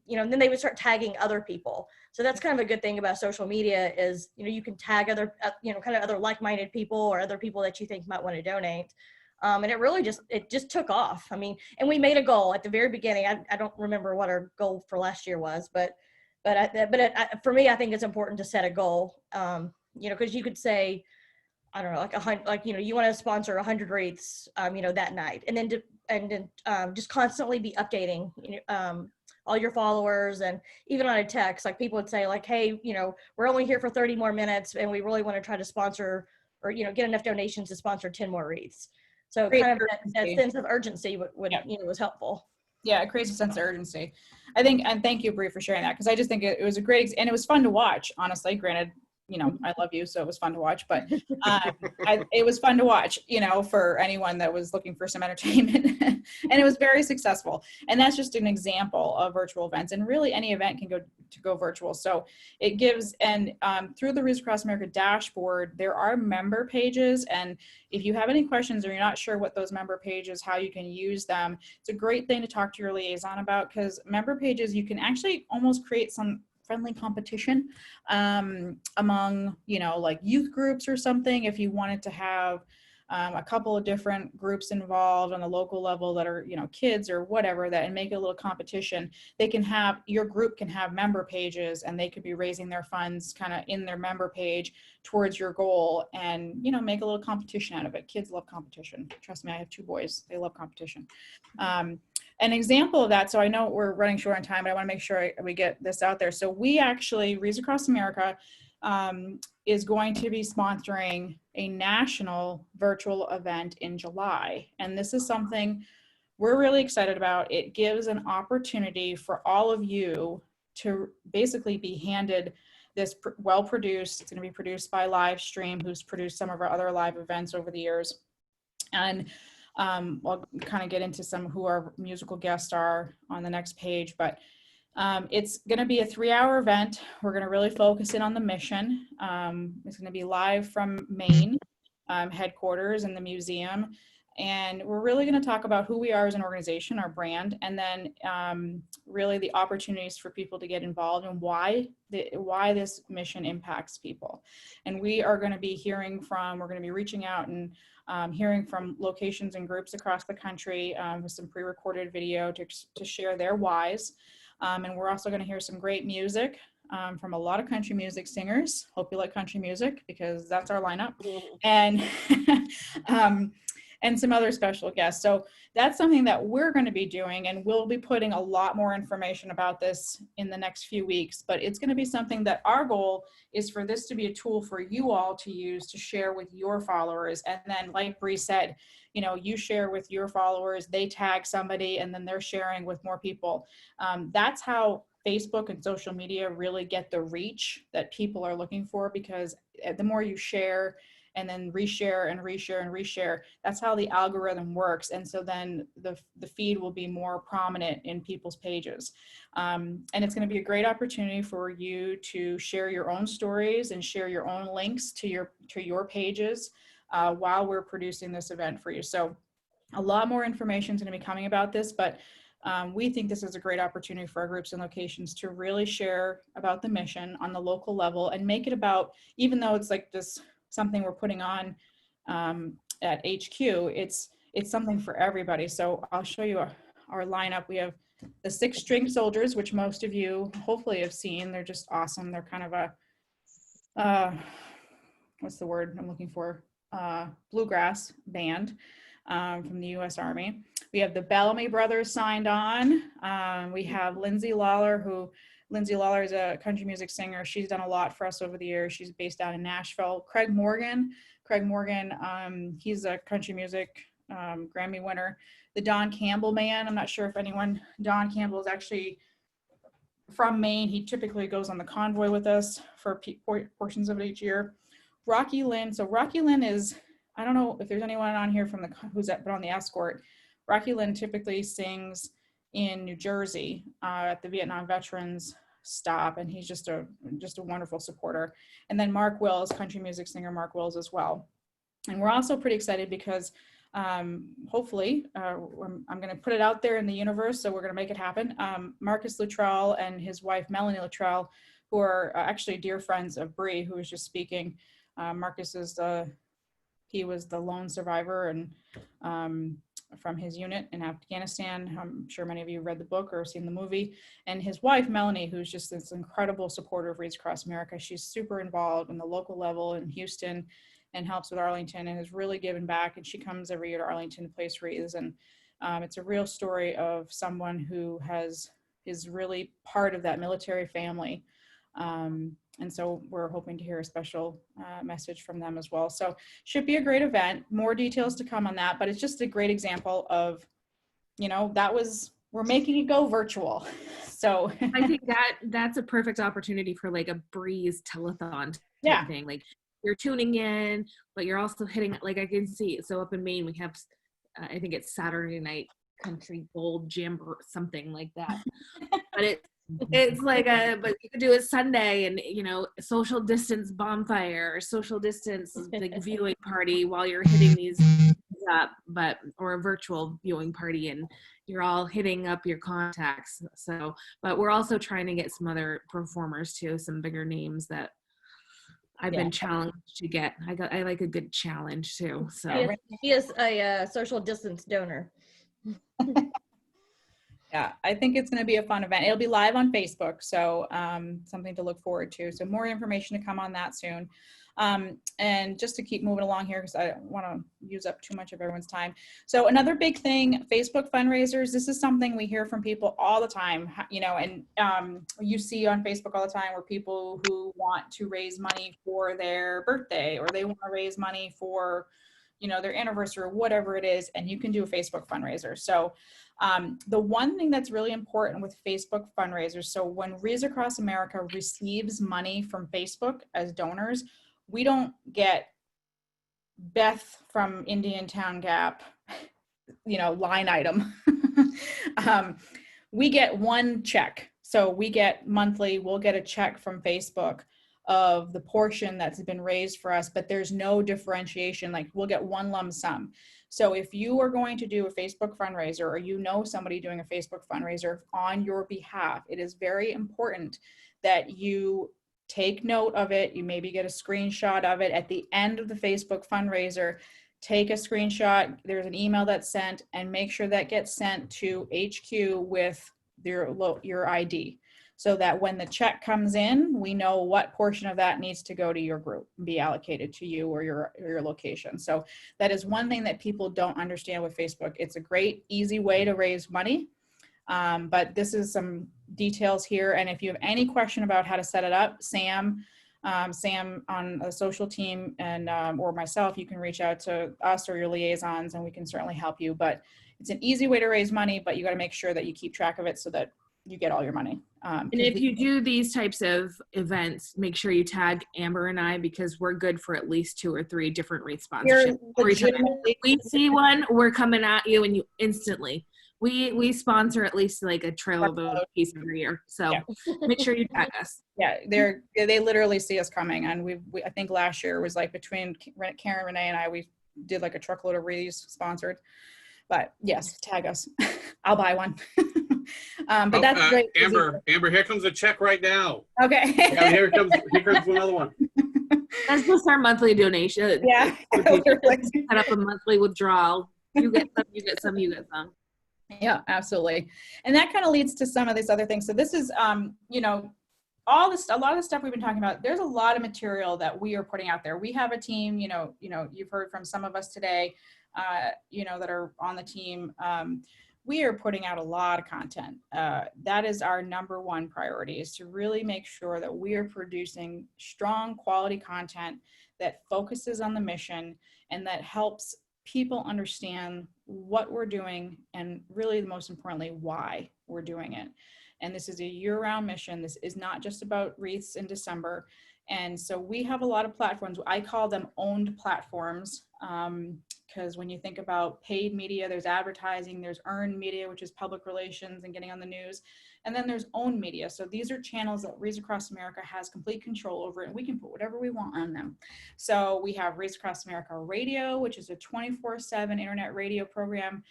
then they would start tagging other people. So that's kind of a good thing about social media is, you can tag other, kind of other like-minded people or other people that you think might want to donate. And it really just took off. I mean, and we made a goal at the very beginning. I don't remember what our goal for last year was, but for me, I think it's important to set a goal, because you could say, I don't know, you want to sponsor 100 wreaths, that night, and then just constantly be updating, all your followers, and even on a text, like people would say, like, hey, we're only here for 30 more minutes, and we really want to try to sponsor, or get enough donations to sponsor 10 more wreaths. So kind of that sense of urgency would was helpful. Yeah, it creates a sense of urgency, I think. And thank you, Bree, for sharing that, because I just think it was a great, and it was fun to watch, honestly. Granted, I love you, so it was fun to watch, but it was fun to watch, for anyone that was looking for some entertainment. And it was very successful. And that's just an example of virtual events, and really any event can go virtual. So it gives, and through the Wreaths Across America dashboard, there are member pages. And if you have any questions or you're not sure what those member pages, how you can use them, it's a great thing to talk to your liaison about, because member pages, you can actually almost create some friendly competition among, like youth groups or something. If you wanted to have a couple of different groups involved on the local level that are, kids or whatever, that, and make it a little competition, your group can have member pages, and they could be raising their funds kind of in their member page towards your goal, and, make a little competition out of it. Kids love competition. Trust me, I have 2 boys. They love competition. An example of that, so I know we're running short on time, but I want to make sure we get this out there. So we actually, Wreaths Across America is going to be sponsoring a national virtual event in July. And this is something we're really excited about. It gives an opportunity for all of you to basically be handed this well-produced, it's going to be produced by Livestream, who's produced some of our other live events over the years. And I'll kind of get into some who our musical guests are on the next page, but it's going to be a 3-hour event. We're going to really focus in on the mission. It's going to be live from Maine headquarters in the museum. And we're really going to talk about who we are as an organization, our brand, and then really the opportunities for people to get involved and why this mission impacts people. And we are going to be we're going to be reaching out and hearing from locations and groups across the country with some pre-recorded video to share their whys. And we're also going to hear some great music from a lot of country music singers. Hope you like country music, because that's our lineup. And and some other special guests. So that's something that we're going to be doing, and we'll be putting a lot more information about this in the next few weeks. But it's going to be something that our goal is for this to be a tool for you all to use to share with your followers. And then, like Bree said, you share with your followers, they tag somebody, and then they're sharing with more people. That's how Facebook and social media really get the reach that people are looking for, because the more you share and then reshare and reshare and reshare, that's how the algorithm works. And so then the feed will be more prominent in people's pages. And it's going to be a great opportunity for you to share your own stories and share your own links to your pages while we're producing this event for you. So a lot more information is going to be coming about this, but we think this is a great opportunity for our groups and locations to really share about the mission on the local level and make it about, even though it's like this something we're putting on at HQ, it's something for everybody. So I'll show you our lineup. We have the 6 string soldiers, which most of you hopefully have seen. They're just awesome. They're kind of a, what's the word I'm looking for? Bluegrass band from the U.S. Army. We have the Bellamy brothers signed on. We have Lindsay Lawler, Lindsay Lawler is a country music singer. She's done a lot for us over the years. She's based out in Nashville. Craig Morgan, he's a country music Grammy winner. The Don Campbell Band, I'm not sure if anyone, Don Campbell is actually from Maine. He typically goes on the convoy with us for portions of it each year. Rocky Lynn, so Rocky Lynn is, I don't know if there's anyone on here from who's been on the escort. Rocky Lynn typically sings in New Jersey at the Vietnam Veterans Stop, and he's just a wonderful supporter. And then Mark Wills, country music singer Mark Wills as well. And we're also pretty excited because hopefully, I'm going to put it out there in the universe, so we're going to make it happen. Marcus Luttrell and his wife Melanie Luttrell, who are actually dear friends of Bree, who was just speaking. Marcus is he was the lone survivor and from his unit in Afghanistan. I'm sure many of you read the book or seen the movie. And his wife, Melanie, who's just this incredible supporter of Wreaths Across America. She's super involved in the local level in Houston and helps with Arlington and has really given back. And she comes every year to Arlington to place wreaths. And it's a real story of someone who is really part of that military family. And so we're hoping to hear a special message from them as well. So should be a great event. More details to come on that, but it's just a great example of, we're making it go virtual. So I think that's a perfect opportunity for like a Breeze telethon type thing. Like you're tuning in, but you're also hitting, like I can see, so up in Maine, we have, I think it's Saturday night country gold jam or something like that. But it's like but you could do it Sunday and, social distance bonfire or social distance like viewing party while you're hitting these up, or a virtual viewing party and you're all hitting up your contacts. So, but we're also trying to get some other performers too, some bigger names that I've been challenged to get. I like a good challenge too. So he is a social distance donor. Yeah, I think it's going to be a fun event. It'll be live on Facebook, so something to look forward to. So more information to come on that soon. And just to keep moving along here, because I don't want to use up too much of everyone's time. So another big thing, Facebook fundraisers. This is something we hear from people all the time, and you see on Facebook all the time where people who want to raise money for their birthday or they want to raise money for their anniversary or whatever it is, and you can do a Facebook fundraiser. So the one thing that's really important with Facebook fundraisers, so when Wreaths Across America receives money from Facebook as donors, we don't get Beth from Indian Town Gap, line item. We get one check. So we get monthly, we'll get a check from Facebook of the portion that's been raised for us, but there's no differentiation. Like we'll get one lump sum. So if you are going to do a Facebook fundraiser or somebody doing a Facebook fundraiser on your behalf, it is very important that you take note of it. You maybe get a screenshot of it at the end of the Facebook fundraiser. Take a screenshot. There's an email that's sent and make sure that gets sent to HQ with your ID. So that when the check comes in, we know what portion of that needs to go to your group and be allocated to you or your location. So that is one thing that people don't understand with Facebook. It's a great, easy way to raise money. But this is some details here. And if you have any question about how to set it up, Sam on the social team and or myself, you can reach out to us or your liaisons and we can certainly help you. But it's an easy way to raise money, but you got to make sure that you keep track of it so that you get all your money. And if you do these types of events, make sure you tag Amber and I because we're good for at least 2 or 3 different Wreath sponsorships. We see one, we're coming at you and you instantly. We sponsor at least like a trailboat piece every year. So make sure you tag us. Yeah, they literally see us coming. And we I think last year was like between Karen, Renee and I, we did like a truckload of Wreaths sponsored. But yes, tag us. I'll buy one. But that's great. Amber, here comes a check right now. Okay. Yeah, here comes another one. That's just our monthly donation. Yeah. Set up a monthly withdrawal. You get some, you get some, you get some. Yeah, absolutely. And that kind of leads to some of these other things. So this is, you know, all this, a lot of the stuff we've been talking about, there's a lot of material that we are putting out there. We have a team, you know, you've heard from some of us today, you know, that are on the team. We are putting out a lot of content. That is our number one priority, is to really make sure that we are producing strong quality content that focuses on the mission and that helps people understand what we're doing, and really most importantly, why we're doing it. And this is a year-round mission. This is not just about wreaths in December. And so we have a lot of platforms. I call them owned platforms, because when you think about paid media, there's advertising, there's earned media, which is public relations and getting on the news. And then there's owned media. So these are channels that Wreaths Across America has complete control over, and we can put whatever we want on them. So we have Wreaths Across America Radio, which is a 24/7 internet radio program.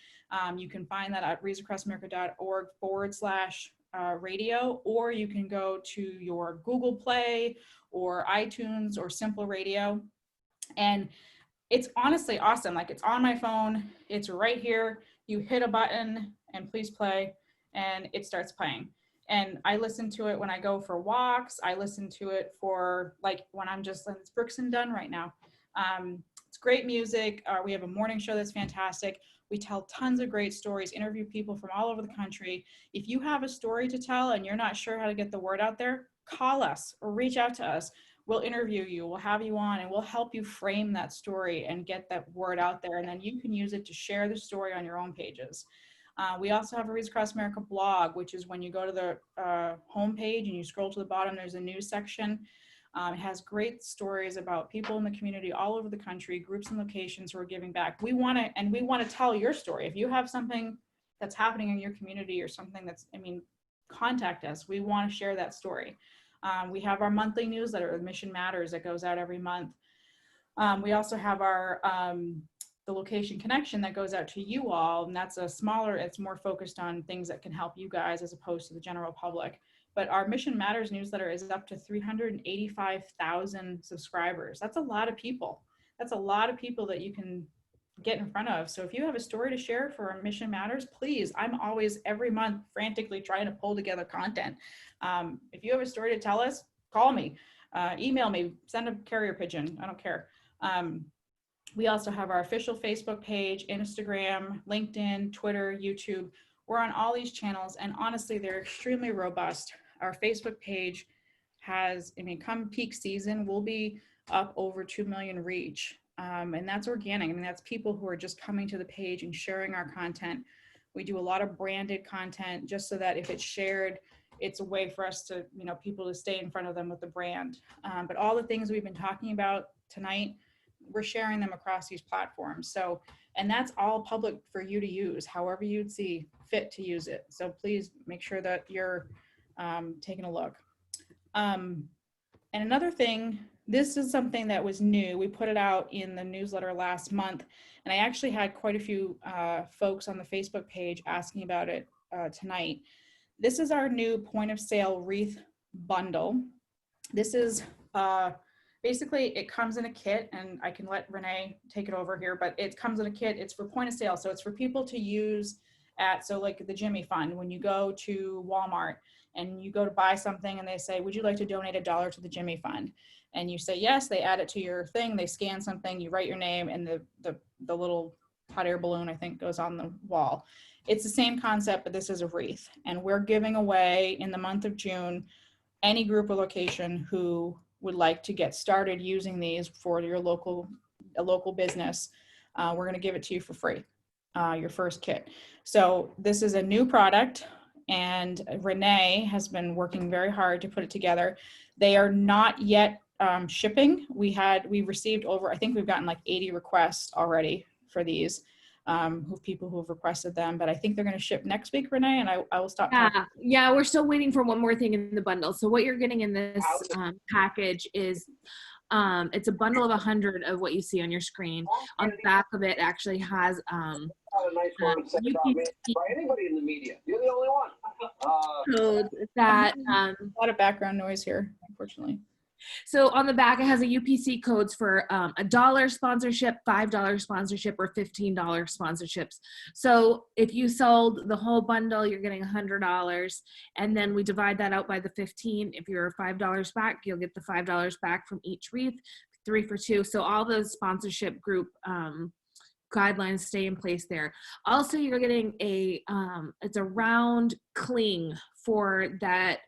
You can find that at wreathsacrossamerica.org/radio, or you can go to your Google Play or iTunes or Simple Radio. And it's honestly awesome. Like, it's on my phone, it's right here. You hit a button and please play, and it starts playing. And I listen to it when I go for walks. I listen to it for, like, when I'm just, it's Brooks and Dunn right now. It's great music. We have a morning show that's fantastic. We tell tons of great stories, interview people from all over the country. If you have a story to tell and you're not sure how to get the word out there, call us or reach out to us. We'll interview you, we'll have you on, and we'll help you frame that story and get that word out there. And then you can use it to share the story on your own pages. We also have a Wreaths Across America blog, which is when you go to the homepage and you scroll to the bottom, there's a news section. It has great stories about people in the community all over the country, groups and locations who are giving back. We want to tell your story. If you have something that's happening in your community or something that's, contact us. We want to share that story. We have our monthly newsletter, Mission Matters, that goes out every month. We also have our the Location Connection that goes out to you all, and that's a smaller, it's more focused on things that can help you guys as opposed to the general public. But our Mission Matters newsletter is up to 385,000 subscribers. That's a lot of people. That's a lot of people that you can get in front of. So if you have a story to share for our Mission Matters, please, I'm always every month frantically trying to pull together content. If you have a story to tell us, call me, email me, send a carrier pigeon, I don't care. We also have our official Facebook page, Instagram, LinkedIn, Twitter, YouTube. We're on all these channels, and honestly, they're extremely robust. Our Facebook page has, come peak season, we'll be up over 2 million reach. And that's organic. That's people who are just coming to the page and sharing our content. We do a lot of branded content just so that if it's shared, it's a way for us to, people to stay in front of them with the brand. But all the things we've been talking about tonight, we're sharing them across these platforms. So, and that's all public for you to use, however you'd see fit to use it. So please make sure that you're taking a look. And another thing, this is something that was new. We put it out in the newsletter last month, and I actually had quite a few folks on the Facebook page asking about it tonight. This is our new point of sale wreath bundle. This is basically, it comes in a kit, and I can let Renee take it over here, but it comes in a kit. It's for point of sale. So it's for people to use at, so like the Jimmy Fund, when you go to Walmart and you go to buy something and they say, would you like to donate $1 to the Jimmy Fund? And you say yes, they add it to your thing, they scan something, you write your name, and the little hot air balloon, I think, goes on the wall. It's the same concept, but this is a wreath. And we're giving away in the month of June, any group or location who would like to get started using these for your local business. We're gonna give it to you for free, your first kit. So this is a new product, and Renee has been working very hard to put it together. They are not yet shipping. We received over, I think we've gotten like 80 requests already for these, people who have requested them, but I think they're going to ship next week, Renee, and I will stop talking. Yeah, we're still waiting for one more thing in the bundle. So what you're getting in this package is, it's a bundle of 100 of what you see on your screen. On the back of it actually has anybody in the media. You're the only one. Codes that a lot of background noise here, unfortunately. So on the back, it has a UPC codes for $1 sponsorship, $5 sponsorship, or $15 sponsorships. So if you sold the whole bundle, you're getting $100, and then we divide that out by the 15. If you're $5 back, you'll get the $5 back from each wreath, 3 for 2. So all those sponsorship group guidelines stay in place there. Also, you're getting it's a round cling for that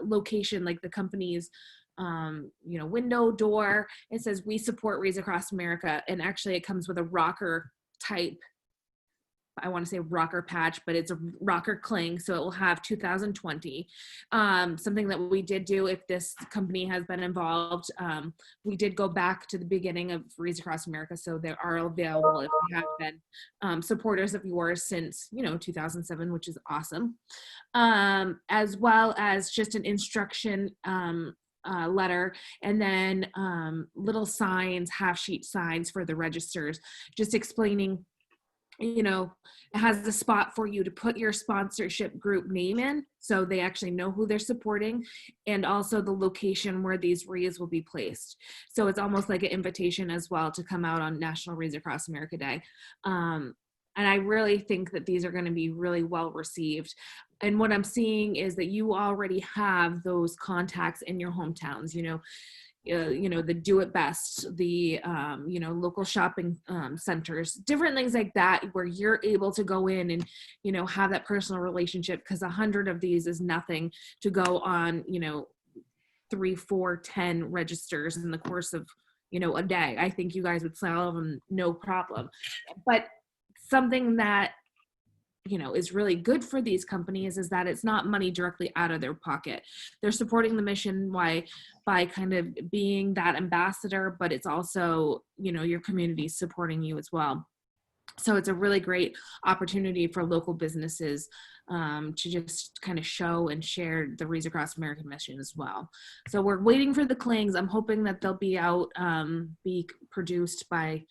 location, like the company's window, door. It says we support Wreaths Across America, and actually it comes with a rocker type, I want to say rocker patch, but it's a rocker cling, so it will have 2020. Something that we did do, if this company has been involved, we did go back to the beginning of Wreaths Across America, so they are available if they have been supporters of yours since 2007, which is awesome. As well as just an instruction letter, and then little signs, half sheet signs for the registers, just explaining, it has a spot for you to put your sponsorship group name in, so they actually know who they're supporting, and also the location where these wreaths will be placed. So it's almost like an invitation as well to come out on National Wreaths Across America Day. And I really think that these are going to be really well received. And what I'm seeing is that you already have those contacts in your hometowns, the Do It Best, the local shopping centers, different things like that, where you're able to go in and have that personal relationship, because 100 of these is nothing to go on 3, 4, 10 registers in the course of a day. I think you guys would sell them no problem. But something that is really good for these companies is that it's not money directly out of their pocket. They're supporting the mission by kind of being that ambassador, but it's also, your community supporting you as well. So it's a really great opportunity for local businesses to just kind of show and share the Wreaths Across America mission as well. So we're waiting for the clings. I'm hoping that they'll be out, be produced by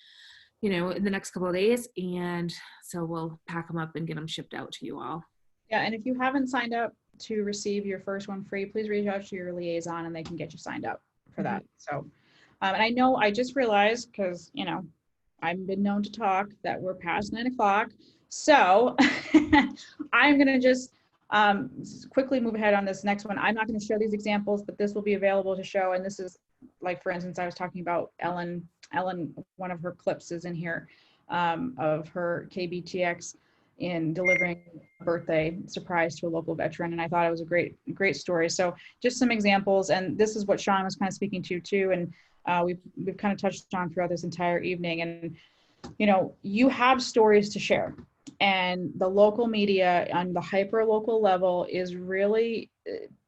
in the next couple of days, and so we'll pack them up and get them shipped out to you all. Yeah, and if you haven't signed up to receive your first one free, please reach out to your liaison and they can get you signed up for that. So, and I know I just realized, because I've been known to talk, that we're past 9 o'clock. So I'm gonna just quickly move ahead on this next one. I'm not going to show these examples, but this will be available to show. And this is, like, for instance, I was talking about Ellen, one of her clips is in here of her KBTX in delivering a birthday surprise to a local veteran. And I thought it was a great story. So just some examples. And this is what Sean was kind of speaking to too. And we've kind of touched on throughout this entire evening. And, you have stories to share. And the local media on the hyper local level is really,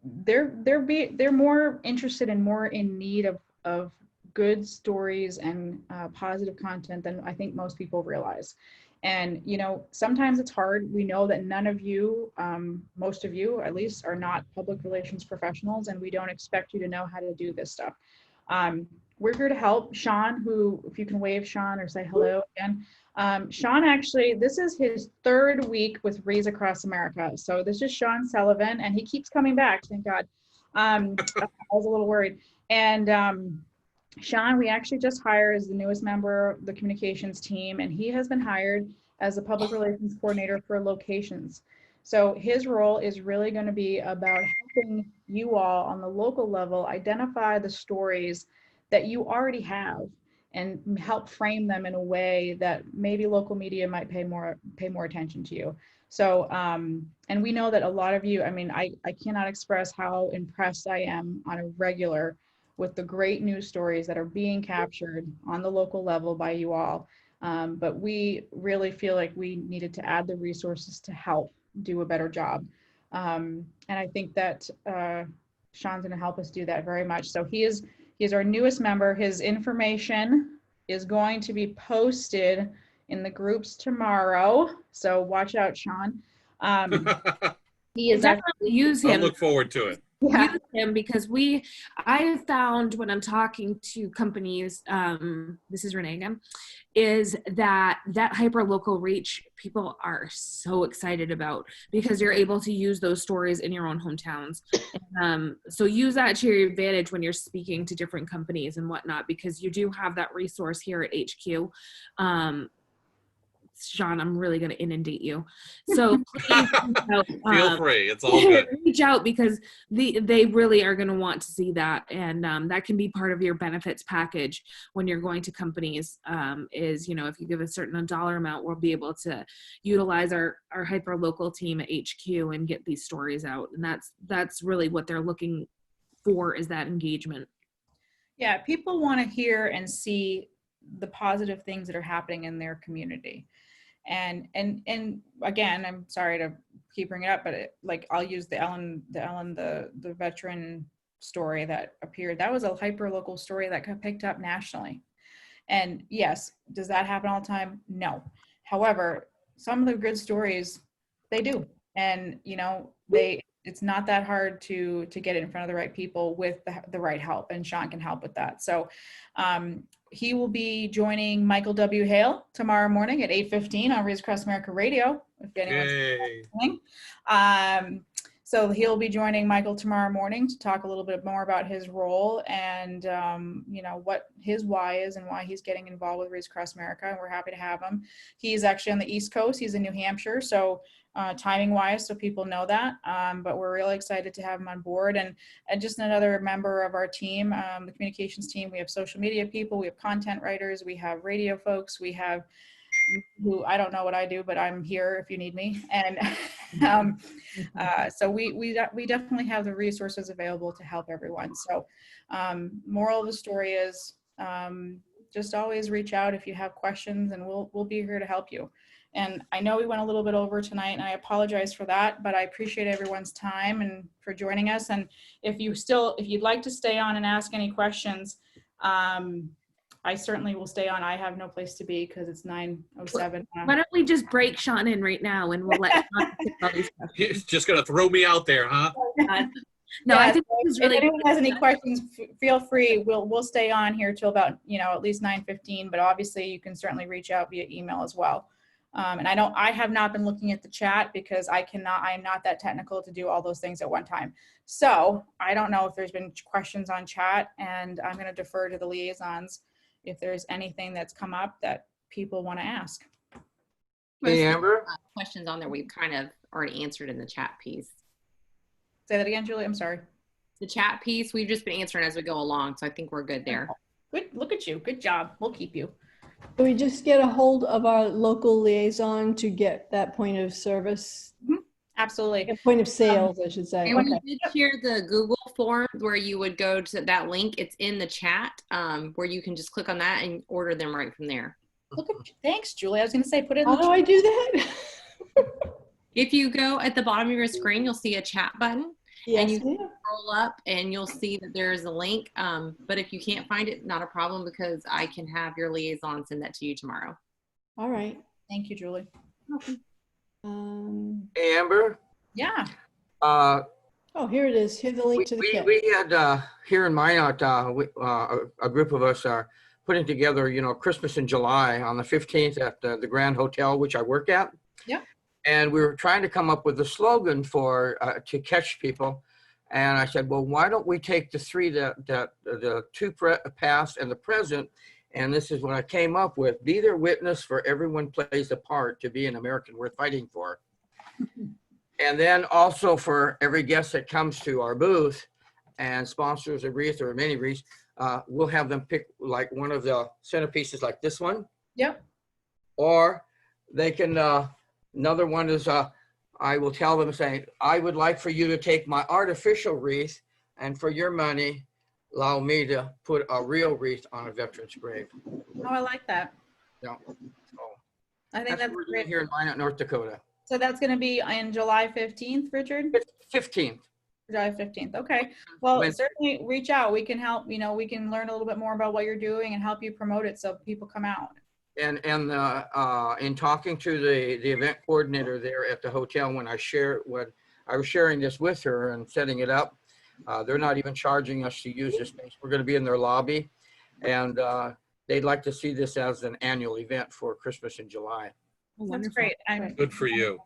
they're more interested and more in need of good stories and positive content than I think most people realize. And, sometimes it's hard. We know that none of you, most of you at least, are not public relations professionals, and we don't expect you to know how to do this stuff. We're here to help. Sean, who, if you can wave Sean or say hello again. Sean, actually, this is his 3rd week with Wreaths Across America. So this is Sean Sullivan, and he keeps coming back, thank God. I was a little worried. And Sean, we actually just hired as the newest member of the communications team, and he has been hired as the public relations coordinator for locations. So his role is really going to be about helping you all on the local level identify the stories that you already have and help frame them in a way that maybe local media might pay more attention to you. So, and we know that a lot of you, I cannot express how impressed I am on a regular with the great news stories that are being captured on the local level by you all. But we really feel like we needed to add the resources to help do a better job. And I think that Sean's gonna help us do that very much. So he is our newest member. His information is going to be posted in the groups tomorrow. So watch out, Sean. He is definitely use him. I look forward to it. Yeah. use him because I have found when I'm talking to companies, this is Renee again, is that hyper local reach people are so excited about because you're able to use those stories in your own hometowns. So use that to your advantage when you're speaking to different companies and whatnot, because you do have that resource here at HQ. Sean, I'm really going to inundate you. So please feel free. It's all good. reach out because they really are going to want to see that. And that can be part of your benefits package when you're going to companies is, if you give a certain dollar amount, we'll be able to utilize our hyper local team at HQ and get these stories out. And that's really what they're looking for, is that engagement. Yeah, people want to hear and see the positive things that are happening in their community. And again, I'm sorry to keep bringing it up, but I'll use the veteran story that appeared. That was a hyper local story that got picked up nationally. And yes, does that happen all the time? No. However, some of the good stories, they do. And it's not that hard to get it in front of the right people with the right help, and Sean can help with that. So he will be joining Michael W. Hale tomorrow morning at 8:15 on Wreaths Across America Radio, if anyone's listening. So he'll be joining Michael tomorrow morning to talk a little bit more about his role and what his why is and why he's getting involved with Wreaths Across America. And we're happy to have him. He's actually on the East Coast. He's in New Hampshire, so timing wise, so people know that. But we're really excited to have him on board, and just another member of our team, the communications team. We have social media people, we have content writers, we have radio folks, we have who I don't know what I do, but I'm here if you need me. And so we definitely have the resources available to help everyone. So moral of the story is just always reach out if you have questions, and we'll be here to help you. And I know we went a little bit over tonight, and I apologize for that, but I appreciate everyone's time and for joining us. And if you'd like to stay on and ask any questions, I certainly will stay on. I have no place to be because it's 9:07. Why don't we just break Sean in right now and we'll let Sean take all these questions. He's just going to throw me out there, huh? No, I think this is really if anyone has any questions, feel free. We'll stay on here till about, at least 9:15, but obviously you can certainly reach out via email as well. And I have not been looking at the chat because I am not that technical to do all those things at one time. So I don't know if there's been questions on chat, and I'm going to defer to the liaisons if there's anything that's come up that people want to ask. Hey, Amber. Questions on there we've kind of already answered in the chat piece. Say that again, Julie. I'm sorry. The chat piece, we've just been answering as we go along, so I think we're good there. Good. Look at you. Good job. We'll keep you. Can we just get a hold of our local liaison to get that point of service? Absolutely. Point of sales, I should say. And we did share the Google form where you would go to that link. It's in the chat where you can just click on that and order them right from there. Look at you. Thanks, Julie. I was going to say, put it in How the do I do that? If you go at the bottom of your screen, you'll see a chat button. Yes, and you can scroll up and you'll see that there is a link. But if you can't find it, not a problem, because I can have your liaison send that to you tomorrow. All right. Thank you, Julie. Hey, Amber. Yeah. Oh, here it is. Here's the link to the kit. We had here in Minot, a group of us are putting together, Christmas in July on the 15th at the Grand Hotel, which I work at. Yeah. And we were trying to come up with a slogan for to catch people. And I said, well, why don't we take the three the two past and the present, and this is what I came up with: be their witness, for everyone plays a part to be an American worth fighting for. And then also for every guest that comes to our booth and sponsors a wreath or many wreaths, we'll have them pick like one of the centerpieces like this one. Yep. Or they can, another one is, I will tell them saying, I would like for you to take my artificial wreath, and for your money, allow me to put a real wreath on a veteran's grave. Oh, I like that. Yeah. So I think that's what we're great. doing here in Minot, North Dakota. So that's going to be on July 15th, Richard? 15th. July 15th. Okay. Well, certainly reach out. We can help, we can learn a little bit more about what you're doing and help you promote it so people come out. And in talking to the event coordinator there at the hotel, when I was sharing this with her and setting it up, They're not even charging us to use this space. We're going to be in their lobby, and they'd like to see this as an annual event for Christmas in July. That's great. Good for you.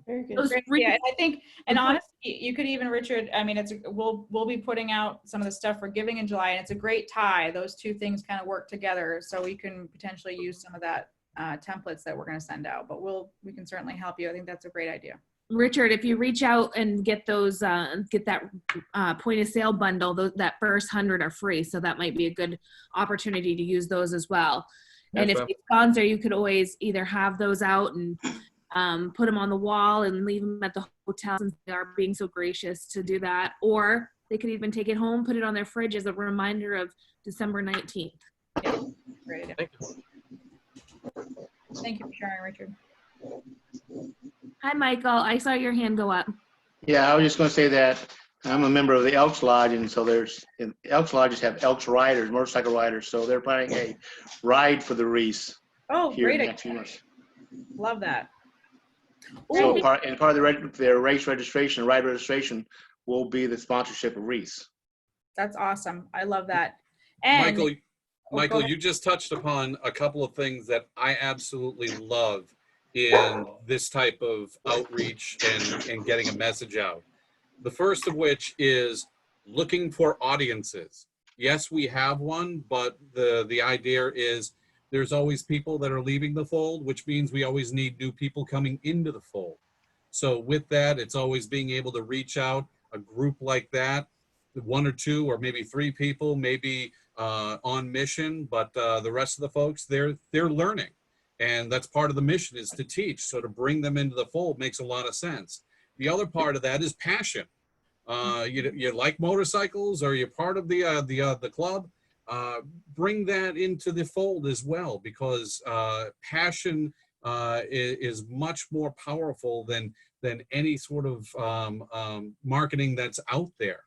Very good. Great. Yeah, I think, and honestly, you could even, Richard, I mean, we'll be putting out some of the stuff for giving in July, and it's a great tie. Those two things kind of work together, so we can potentially use some of that templates that we're going to send out, but we can certainly help you. I think that's a great idea. Richard, if you reach out and get those, get that point of sale bundle, that first 100 are free. So that might be a good opportunity to use those as well. And if you sponsor, you could always either have those out and put them on the wall and leave them at the hotel since they are being so gracious to do that. Or they could even take it home, put it on their fridge as a reminder of December 19th. Yeah, great idea. Thank you for sharing, Richard. Hi, Michael. I saw your hand go up. Yeah, I was just going to say that I'm a member of the Elks Lodge, and so Elks Lodges have Elks riders, motorcycle riders, so they're planning a ride for the Wreaths. Oh, here great in the idea. next few months. Love that. So part of their race registration, ride registration, will be the sponsorship of Wreaths. That's awesome. I love that. And Michael, you just touched upon a couple of things that I absolutely love in this type of outreach and getting a message out. The first of which is looking for audiences. Yes, we have one, but the idea is there's always people that are leaving the fold, which means we always need new people coming into the fold. So with that, it's always being able to reach out, a group like that, 1 or 2 or maybe 3 people, maybe on mission, but the rest of the folks, they're learning. And that's part of the mission, is to teach. So to bring them into the fold makes a lot of sense. The other part of that is passion. You like motorcycles, or you're part of the club, bring that into the fold as well, because passion is much more powerful than any sort of marketing that's out there.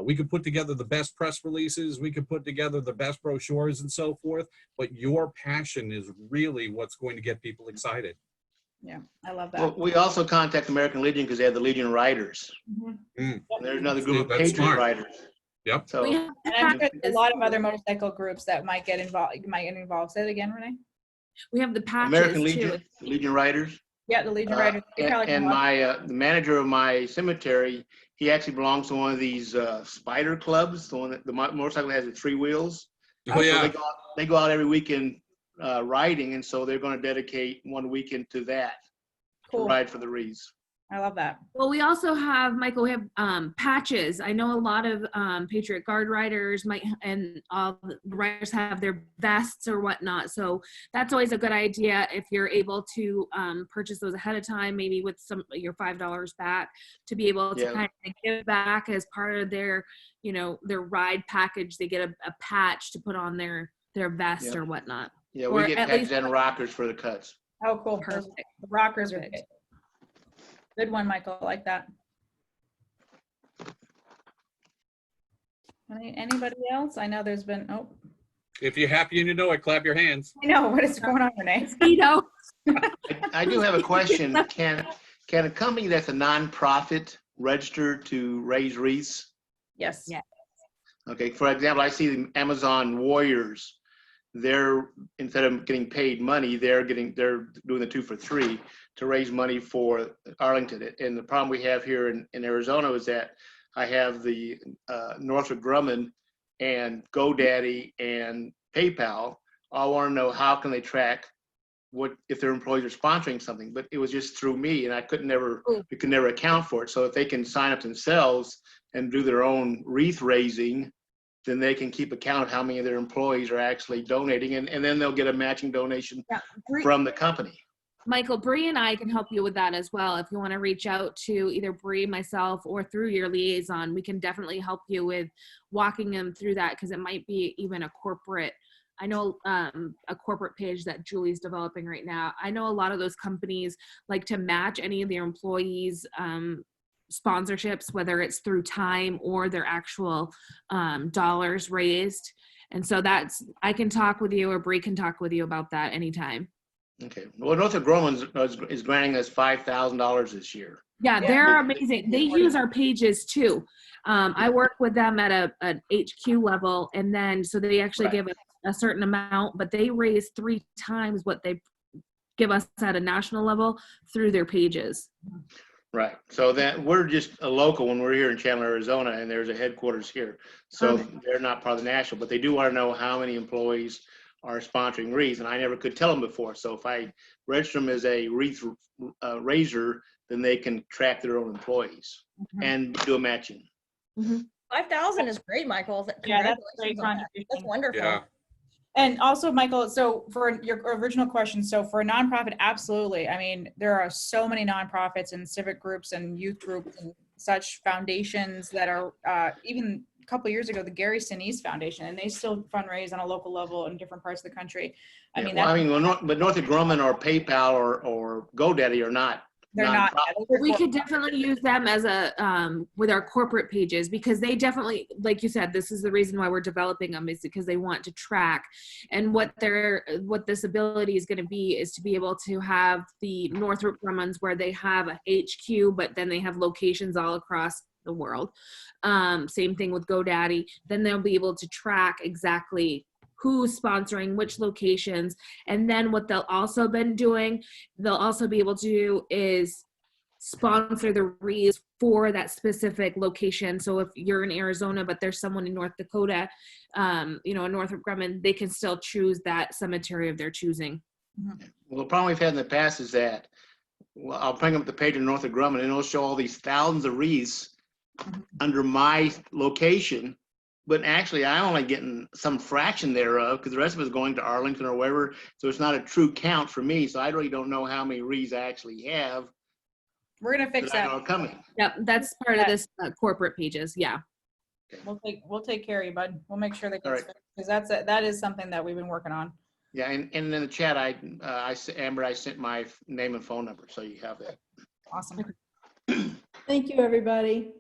We could put together the best press releases, we could put together the best brochures and so forth, but your passion is really what's going to get people excited. Yeah, I love that. Well, we also contact American Legion because they have the Legion Riders. And there's another group of Patriot Riders. Yep. So, and I'm sure there's a lot of other motorcycle groups that might get involved. Say it again, Renee. We have the patches American too. Legion Riders. Yeah, the Legion Riders. And my the manager of my cemetery, he actually belongs to one of these spider clubs, the one that the motorcycle has the 3 wheels. Oh, yeah. So they go out every weekend riding, and so they're going to dedicate one weekend to that, to ride for the Wreaths. I love that. Well, we also have, Michael, we have patches. I know a lot of Patriot Guard riders and all the riders have their vests or whatnot. So that's always a good idea if you're able to purchase those ahead of time, maybe with your $5 back, to be able to kind of give back as part of their, their ride package. They get a patch to put on their vest or whatnot. Yeah, we get patches and rockers for the cuts. Oh, cool. Perfect. The rockers are good. Good one, Michael. I like that. Anybody else? I know there's been, If you're happy and you know it, clap your hands. I know. What is going on, Renee? I do have a question. Can a company that's a nonprofit register to raise wreaths? Yes. Yeah. Okay. For example, I see the Amazon Warriors. They're, instead of getting paid money, they're doing the 2 for 3 to raise money for Arlington. And the problem we have here in Arizona is that I have the Northrop Grumman and GoDaddy and PayPal all want to know how can they track what if their employees are sponsoring something, but it was just through me, and we could never account for it. So if they can sign up themselves and do their own wreath raising, then they can keep account of how many of their employees are actually donating, and then they'll get a matching donation from the company. Michael, Bree and I can help you with that as well. If you want to reach out to either Bree, myself, or through your liaison, we can definitely help you with walking them through that, because it might be even a corporate, I know a corporate page that Julie's developing right now. I know a lot of those companies like to match any of their employees' sponsorships, whether it's through time or their actual dollars raised. And so I can talk with you, or Bree can talk with you about that anytime. Okay. Well, Northrop Grumman is granting us $5,000 this year. Yeah, they're amazing. They use our pages too. I work with them at an HQ level, and then so they actually give us a certain amount, but they raise 3 times what they give us at a national level through their pages. Right. So that we're just a local when we're here in Chandler, Arizona, and there's a headquarters here. So they're not part of the national, but they do want to know how many employees are sponsoring Wreaths, and I never could tell them before. So if I register them as a Wreath raiser, then they can track their own employees and do a matching. 5,000 is great, Michael. Yeah, that's a great Congratulations on that. contribution. That's wonderful. Yeah. And also, Michael, so for your original question, so for a nonprofit, absolutely. I mean, there are so many nonprofits and civic groups and youth groups and such foundations that are even a couple of years ago, the Gary Sinise Foundation, and they still fundraise on a local level in different parts of the country. But Northrop Grumman or PayPal or GoDaddy are not. They're not. We could definitely use them as a with our corporate pages, because they definitely, like you said, this is the reason why we're developing them, is because they want to track. And what this ability is going to be is to be able to have the Northrop Grummans where they have a HQ, but then they have locations all across the world. Same thing with GoDaddy. Then they'll be able to track exactly who's sponsoring which locations. And then what they'll also been doing, they'll also be able to do is sponsor the Wreaths for that specific location. So if you're in Arizona, but there's someone in North Dakota, in Northrop Grumman, they can still choose that cemetery of their choosing. Well, the problem we've had in the past is that, well, I'll bring up the page in Northrop Grumman and it'll show all these thousands of Wreaths under my location. But actually, I'm only getting some fraction thereof because the rest of it is going to Arlington or wherever. So it's not a true count for me. So I really don't know how many Wreaths I actually have. We're gonna fix that. Are coming. Yep, that's part of this corporate pages. Yeah. We'll take care of you, bud. We'll make sure that gets fixed, because that is something that we've been working on. Yeah, and in the chat, Amber, I sent my name and phone number, so you have that. Awesome. Thank you, everybody.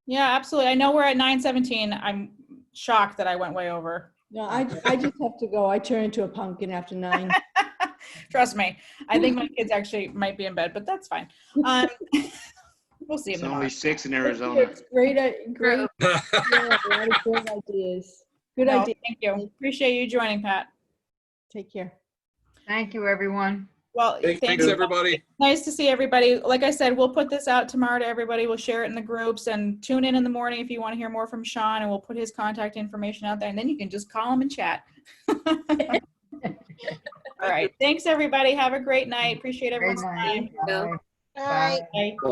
Yeah, absolutely. I know we're at 9:17. I'm shocked that I went way over. No, I just have to go. I turn into a pumpkin after 9. Trust me. I think my kids actually might be in bed, but that's fine. We'll see. It's only 6 in Arizona. It's great. Yeah, a lot of great ideas. Good idea. Thank you. Appreciate you joining, Pat. Take care. Thank you, everyone. Well, thanks everybody. Nice to see everybody. Like I said, we'll put this out tomorrow to everybody. We'll share it in the groups, and tune in the morning if you want to hear more from Sean, and we'll put his contact information out there, and then you can just call him and chat. All right. Thanks, everybody. Have a great night. Appreciate everyone's time. Bye. Bye.